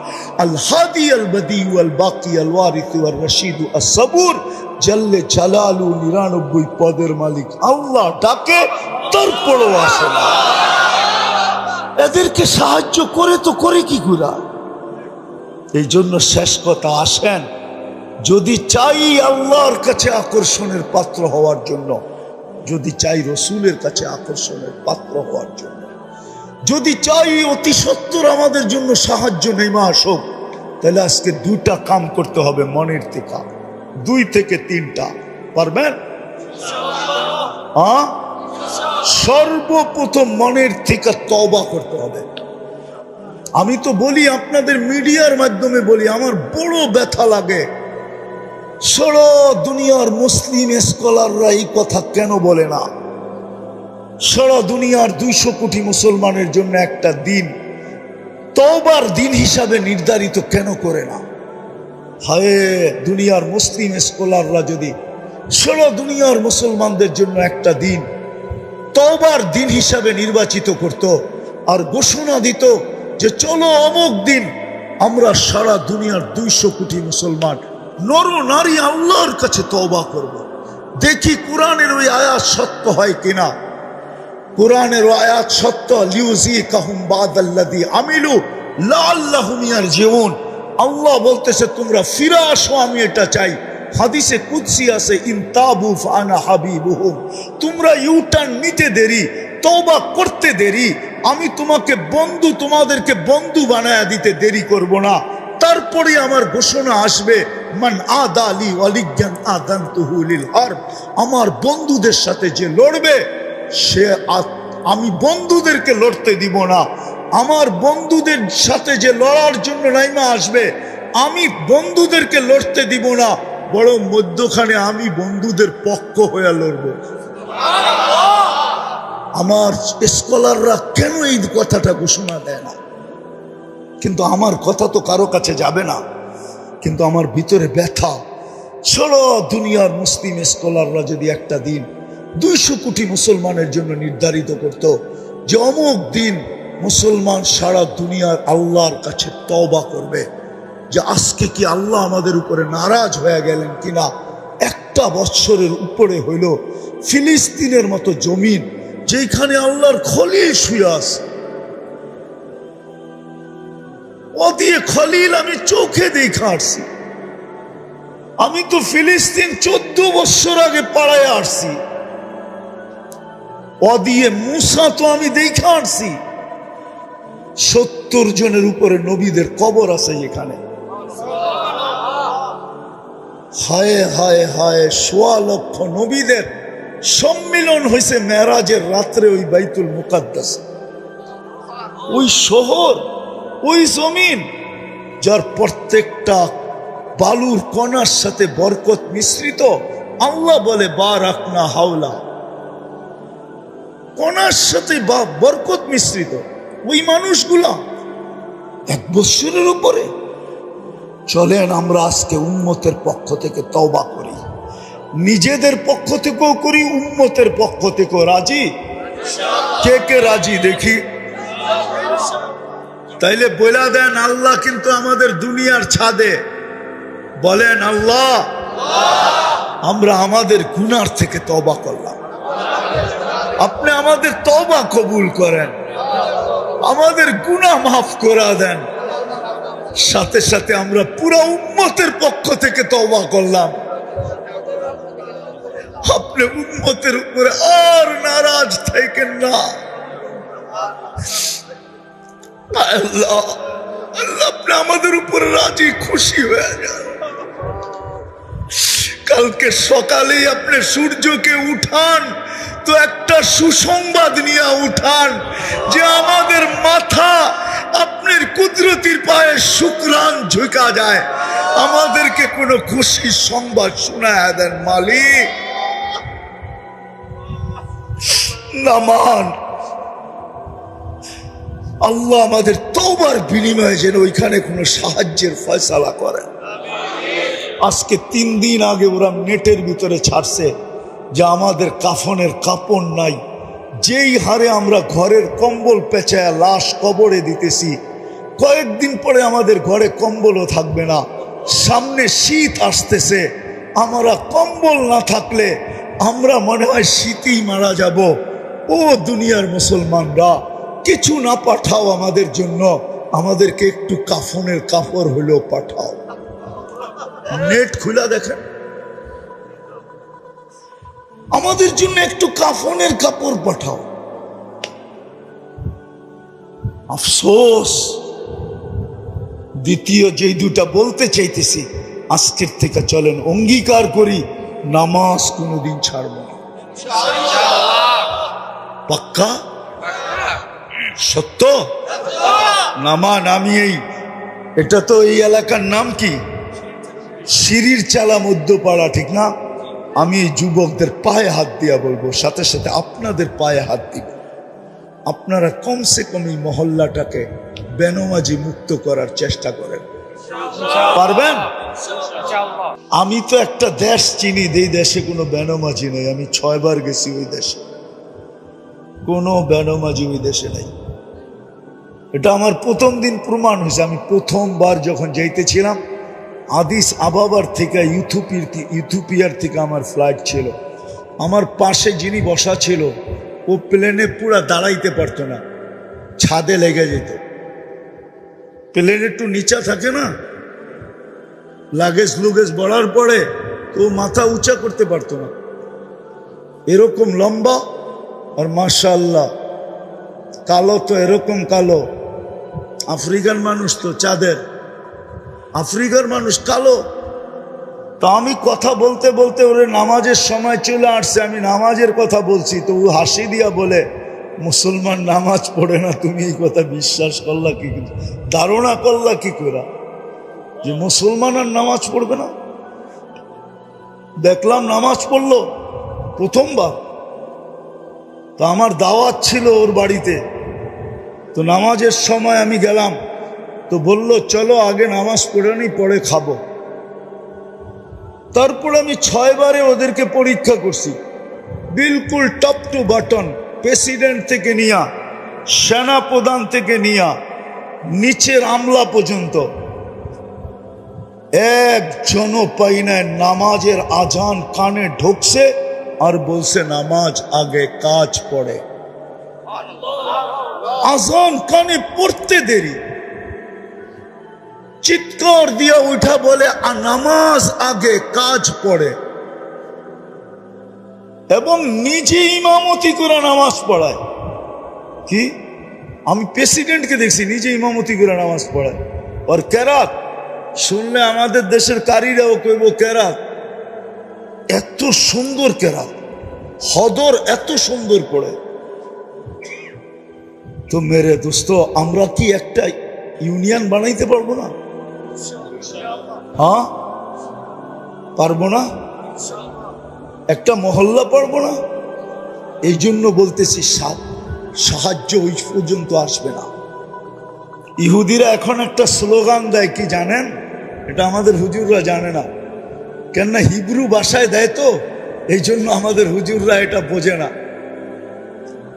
A: الهادي البديع والباقي الوارث والرشيد الصبور জল্লে জালালু 99 পদের মালিক আল্লাহ ডাকে, তারপরও আসে না। এদেরকে সাহায্য করে তো করে কি গুলা? এই জন্য শেষ কথা, আসেন যদি চাই আল্লাহর কাছে আকর্ষণের পাত্র হওয়ার জন্য, যদি চাই রসুলের কাছে আকর্ষণের পাত্র হওয়ার জন্য, যদি চাই অতি সত্বর আমাদের জন্য সাহায্য নেমে আসুক, তাহলে আজকে 2টা কাম করতে হবে মনের থেকে, 2 থেকে 3টা। পারবেন? সর্বপ্রথম মনের থেকে তওবা করতে হবে। আমি তো বলি, আপনাদের মিডিয়ার মাধ্যমে বলি, আমার বড় ব্যথা লাগে। সারা দুনিয়ার মুসলিম স্কলাররা এই কথা কেন বলে না? সারা দুনিয়ার 200 কোটি মুসলমানের জন্য একটা দিন, তওবার দিন হিসাবে নির্ধারিত কেন করে না? হায়, দুনিয়ার মুসলিম স্কলাররা যদি সারা দুনিয়ার মুসলমানদের জন্য একটা দিন তওবার দিন হিসাবে নির্বাচিত করত, আর ঘোষণা দিত যে চলো অমুক দিন আমরা সারা দুনিয়ার 200 কোটি মুসলমান নর নারী আল্লাহর কাছে তওবা করব, দেখি কোরআনের ওই আয়াত সত্য হয় কিনা। কোরআনের আয়াত সত্য, লিউযিকাহুম বাদাল্লাযী আমিলু লাআল্লাহুম ইয়ারজিউন। আল্লাহ বলতেছে তোমরা ফিরে আসো, আমি এটা চাই। হাদিসে কুদসি আছে, ইনতাবু ফানা হাবিবুহুম, তোমরা ইউটার্ন নিতে দেরি, তওবা করতে দেরি, আমি তোমাদেরকে বন্ধু বানায়া দিতে দেরি করব না। তারপরে আমার ঘোষণা আসবে, মান আদালি ওয়ালিয়ান আযানতুহু লিল হারব, আমার বন্ধুদের সাথে যে লড়বে সে আমি বন্ধুদেরকে লড়তে দিব না। আমার বন্ধুদের সাথে যে লড়ার জন্য নাইমা আসবে, আমি বন্ধুদেরকে লড়তে দিব না, বরং মধ্যখানে আমি বন্ধুদের পক্ষ হয়ে লড়ব। আমার স্কলাররা কেন এই কথাটা ঘোষণা দেয় না? কিন্তু আমার কথা তো কারো কাছে যাবে না, কিন্তু আমার ভিতরে ব্যথা। সারা দুনিয়ার মুসলিম স্কলাররা যদি একটা দিন 200 কোটি মুসলমানের জন্য নির্ধারিত করত যে অমুক দিন মুসলমান সারা দুনিয়ার আল্লাহর কাছে তওবা করবে, যে আজকে কি আল্লাহ আমাদের উপরে নারাজ হয়ে গেলেন কিনা। একটা বছরের উপরে হইল ফিলিস্তিনের মতো জমিন, যেখানে আল্লাহর খলিল শুয়ে আছে, ও দিয়ে খলিল আমি চোখে দেখা আসছি। আমি তো ফিলিস্তিন 14 বছর আগে পাড়ায় আসছি, ও দিয়ে মুসা তো আমি দেখা আসছি। 70 জনের উপরে নবীদের কবর আছে এখানে। হায় হায় হায়, 1.25 লক্ষ নবীদের সম্মিলন হয়েছে মেরাজের রাত্রে ওই বাইতুল মুকাদ্দাস। ওই শহর, ওই জমিন, যার প্রত্যেকটা বালুর কণার সাথে বরকত মিশ্রিত। আল্লাহ বলে বারাকনা হাওলা, কণার সাথে বরকত মিশ্রিত। ওই মানুষগুলা 1 বছরের উপরে। চলেন আমরা আজকে উম্মতের পক্ষ থেকে তওবা করি, নিজেদের পক্ষ থেকেও করি, উম্মতের পক্ষ থেকেও। রাজি? কে কে রাজি দেখি? তাইলে বলে দেন, আল্লাহ কিন্তু আমাদের দুনিয়ার ছাদে। বলেন আল্লাহ, আমরা আমাদের গুনার থেকে তওবা করলাম, আপনি আমাদের তওবা কবুল করেন, আমাদের গুনাহ মাফ করে দেন। সাথে সাথে আমরা পুরো উম্মতের পক্ষ থেকে তওবা করলাম, আপনি উম্মতের উপরে আর নারাজ থাকেন না। আল্লাহ আল্লাহ আপনি আমাদের উপরে রাজি খুশি হয়ে যান। কালকে সকালেই আপনি সূর্যকে উঠান তো একটা সুসংবাদ নিয়ে উঠান যে আমাদের মাথা আপনার কুদরতির পায়ে শুকরান ঝুঁকা যায়। আমাদেরকে কোনো খুশির সংবাদ শোনায় দেন মালিক। নামান আল্লাহ আমাদের তওবার বিনিময়ে যেন ওইখানে কোনো সাহায্যের ফয়সালা করেন। আজকে 3 দিন আগে ওরা নেটের ভিতরে ছাড়ছে যে আমাদের কাফনের কাপড় নাই। যেই হারে আমরা ঘরের কম্বল পেঁচায় লাশ কবরে দিতেছি, কয়েকদিন পরে আমাদের ঘরে কম্বলও থাকবে না। সামনে শীত আসতেছে, আমরা কম্বল না থাকলে আমরা মনে হয় শীতেই মারা যাব। ও দুনিয়ার মুসলমানরা, কিছু না পাঠাও আমাদের জন্য, আমাদেরকে একটু কাফনের কাপড় হলেও পাঠাও। নেট খুলে দেখেন, আমাদের জন্য একটু কাফনের কাপড় পাঠাও। আফসোস। দ্বিতীয় যেই দুটা বলতে চাইতেছি, আজকের থেকে চলেন অঙ্গীকার করি নামাজ কোনোদিন ছাড়ব না। পাক্কা? সত্য? নামান আমি এটা তো এই এলাকার নাম কি? সিঁড়ির চালা মধ্যপাড়া, ঠিক না? আমি এই যুবকদের পায়ে হাত দিয়া বলবো, সাথে সাথে আপনাদের পায়ে হাত দিব। আপনারা কমসে কম এই মহল্লাটাকে বেনমাজি মুক্ত করার চেষ্টা করেন। পারবেন? আমি তো একটা দেশ চিনি, এই দেশে কোনো বেনমাজি নেই। আমি 6 বার গেছি ওই দেশে, কোনো বেনমাজি ওই দেশে নেই। এটা আমার প্রথম দিন প্রমাণ হয়েছে। আমি প্রথমবার যখন যাইতেছিলাম, আদিস আবাবার থেকে ইথিওপিয়ার থেকে আমার ফ্লাইট ছিল। আমার পাশে যিনি বসা ছিল ও প্লেনে পুরা দাঁড়াইতে পারতো না, ছাদে লেগে যেত। প্লেন একটু নিচা থাকে না, লাগেজ লুগেজ বড়ার পরে তো মাথা উঁচা করতে পারতো না, এরকম লম্বা। আর মাশাআল্লাহ কালো তো এরকম কালো, আফ্রিকার মানুষ তো চাঁদের, আফ্রিকার মানুষ কালো। তা আমি কথা বলতে বলতে ওরে নামাজের সময় চলে আসছে, আমি নামাজের কথা বলছি, তো ও হাসি দিয়া বলে, মুসলমান নামাজ পড়ে না, তুমি এই কথা বিশ্বাস করলা কি, ধারণা করলা কি করে যে মুসলমান আর নামাজ পড়বে না? দেখলাম নামাজ পড়লো প্রথমবার। তো আমার দাওয়াত ছিল ওর বাড়িতে, তো নামাজের সময় আমি গেলাম, তো বলল চলো আগে নামাজ পড়ে নি, পরে খাবো। তারপর আমি 6 বারে ওদেরকে পরীক্ষা করছি, বিলকুল টপ টু বাটন, প্রেসিডেন্ট থেকে নিয়া, সেনা প্রধান থেকে নিয়া, নিচের আমলা পর্যন্ত একজনও পাই না নামাজের আজান কানে ঢুকছে আর বলছে নামাজ আগে কাজ পড়ে। আজান কানে পড়তে দেরি, চিৎকার দিয়া উঠা বলে নামাজ আগে কাজ পড়ে, এবং নিজে ইমামতি করে নামাজ পড়ায়। কি আমি প্রেসিডেন্টকে দেখছি নিজে ইমামতি করে নামাজ পড়ায়। আর কেরাত শুনলে আমাদের দেশের কারীরাও কইব কেরাত, এত সুন্দর কেরাত, হদর এত সুন্দর পড়ে। তো মেরে দোস্ত, আমরা কি একটা ইউনিয়ন বানাইতে পারবো না? হ্যাঁ পারবো না? একটা মহল্লা পারবো না? এই জন্য বলতেছি সাহায্য ওই পর্যন্ত আসবে না। ইহুদিরা এখন একটা স্লোগান দেয়, কি জানেন? এটা আমাদের হুজুররা জানে না, কেননা হিব্রু ভাষায় দেয়, তো এই জন্য আমাদের হুজুররা এটা বোঝে না।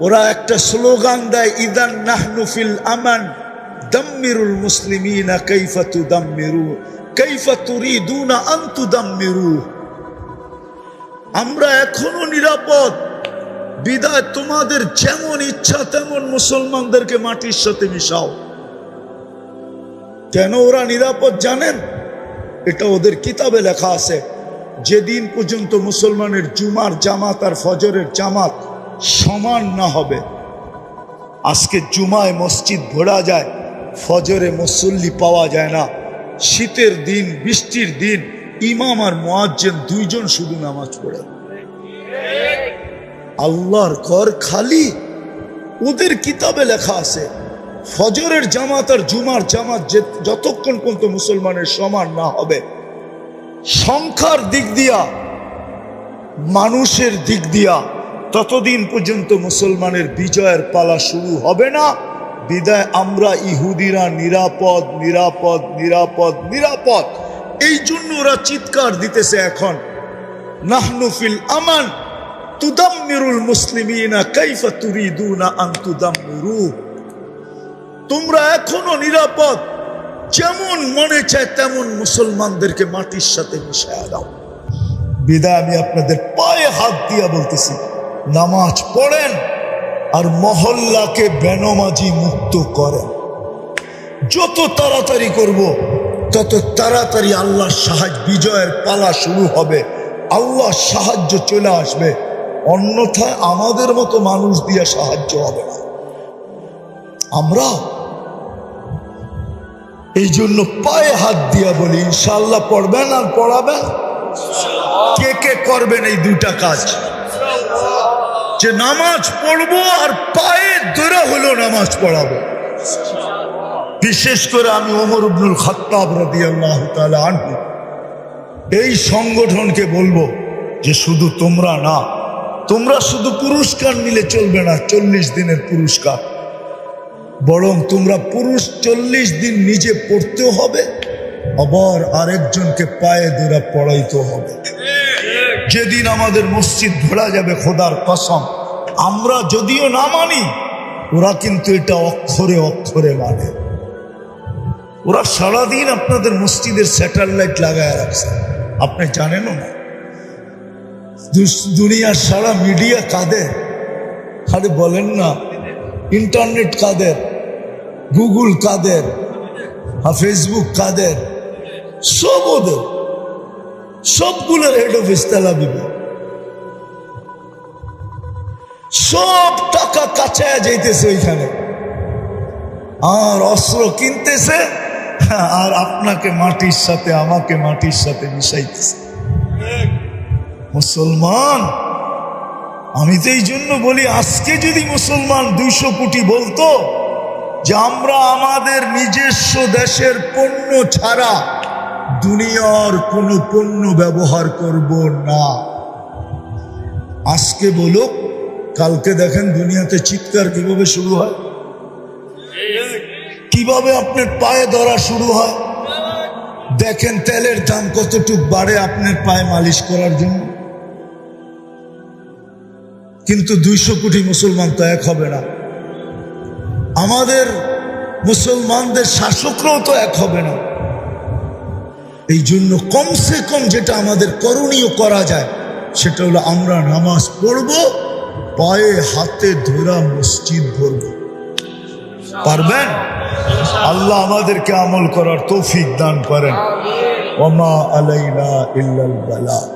A: ওরা একটা স্লোগান দেয়, ইদান নাহনু ফিল আমান দাম্মিরুল মুসলিমিনা কাইফা তুদাম্মিরু কাইফা তুরিদুনা আন তুদাম্মিরু। আমরা এখনো নিরাপদ, বিদায় তোমাদের যেমন ইচ্ছা তেমন মুসলমানদেরকে মাটির সাথে মিশাও। কেন ওরা নিরাপদ জানেন? এটা ওদের কিতাবে লেখা আছে, যেদিন পর্যন্ত মুসলমানের জুমার জামাত আর ফজরের জামাত সমান না হবে। আজকে জুমায় মসজিদ ভরা যায়, ফজরে মুসল্লি পাওয়া যায় না। শীতের দিন, বৃষ্টির দিন ইমাম আর মুয়াজ্জিন দুইজন শুধু নামাজ পড়ে। আল্লাহর ঘর খালি। ওদের কিতাবে লেখা আছে, ফজরের জামাত আর জুমার জামাত যতক্ষণ পর্যন্ত মুসলমানের সমান না হবে, সংখ্যার দিক দিয়া, মানুষের দিক দিয়া, ততদিন পর্যন্ত মুসলমানের বিজয়ের পালা শুরু হবে না। বিদায় আমরা ইহুদিরা নিরাপদ, নিরাপদ, নিরাপদ, নিরাপদ। এই জন্য ওরা চিৎকার দিতেছে এখন, নাহনু ফিল আমান তুদাম্মিরুল মুসলিমিনা কাইফা তুরিদুনা আন তুদাম্মিরু। তোমরা এখনো নিরাপদ, যেমন মনে চায় তেমন মুসলমানদেরকে মাটির সাথে মিশায়া দাও। বিদায় আমি আপনাদের পায়ে হাত দিয়া বলতেছি, নামাজ পড়েন আর মহল্লাকে বেনমাজি মুক্ত করেন। যত তাড়াতাড়ি করব তত তাড়াতাড়ি আল্লাহর সাহায্য, বিজয়ের পালা শুরু হবে, আল্লাহর সাহায্য চলে আসবে। অন্যথায় আমাদের মতো মানুষ দিয়ে সাহায্য হবে না। আমরা এই জন্য পায়ে হাত দিয়া বলি, ইনশাআল্লাহ পড়বেন আর পড়াবেন। কে কে করবেন এই দুইটা কাজ? যে নামাজ পড়বো আর পায়ে ধরে হলো নামাজ পড়াবো। বিশেষ করে আমি ওমর ইবনুল খাত্তাব রাদিয়াল্লাহু তাআলা আনহু এই সংগঠনকে বলবো যে শুধু তোমরা না, তোমরা শুধু পুরস্কার নিলে চলবে না, 40 দিনের পুরস্কার, বরং তোমরা পুরুষ 40 দিন নিজে পড়তেও হবে, আবার আরেকজনকে পায়ে ধরে পড়াইতেও হবে। যেদিন আমাদের মসজিদ ভরা যাবে, খোদার কসম, আমরা যদিও না মানি, ওরা কিন্তু এটা অক্ষরে অক্ষরে মানে। ওরা সারাদিন আপনাদের মসজিদের স্যাটেলাইট লাগায় রাখছে, আপনি জানেনও না। দুনিয়ার সারা মিডিয়া কাঁদে, আরে বলেন না, ইন্টারনেট কাদের, গুগল কাদের, ফেসবুক কাদের, সব ওদের, সবগুলোর হেড অফিস তেল আবিবে। সব টাকা কাছায় যাইতেছে ওইখানে, আর অস্ত্র কিনতেছে, আর আপনাকে মাটির সাথে আমাকে মাটির সাথে মিশাইতেছে। মুসলমান, আমি তো এই জন্য বলি, আজকে যদি মুসলমান 200 কোটি বলতো যে আমরা আমাদের নিজস্ব দেশের পণ্য ছাড়া দুনিয়ার কোনো পণ্য ব্যবহার করব না, আজকে বলুক, কালকে দেখেন দুনিয়াতে চিৎকার কিভাবে শুরু হয়, কিভাবে আপনার পায়ে ধরা শুরু হয়। দেখেন তেলের দাম কতটুক বাড়ে আপনার পায়ে মালিশ করার জন্য। কিন্তু 200 কোটি মুসলমান তো এক হবে না, আমাদের মুসলমানদের শাসকরাও তো এক হবে না। এই জন্য কমসে কম যেটা আমাদের করণীয় করা যায় সেটা হলো আমরা নামাজ পড়ব, পায়ে হাতে ধরা মসজিদ ভরব। পারবেন? আল্লাহ আমাদেরকে আমল করার তৌফিক দান করেন। ওমা আলাইনা ইল্লাল বালাগ।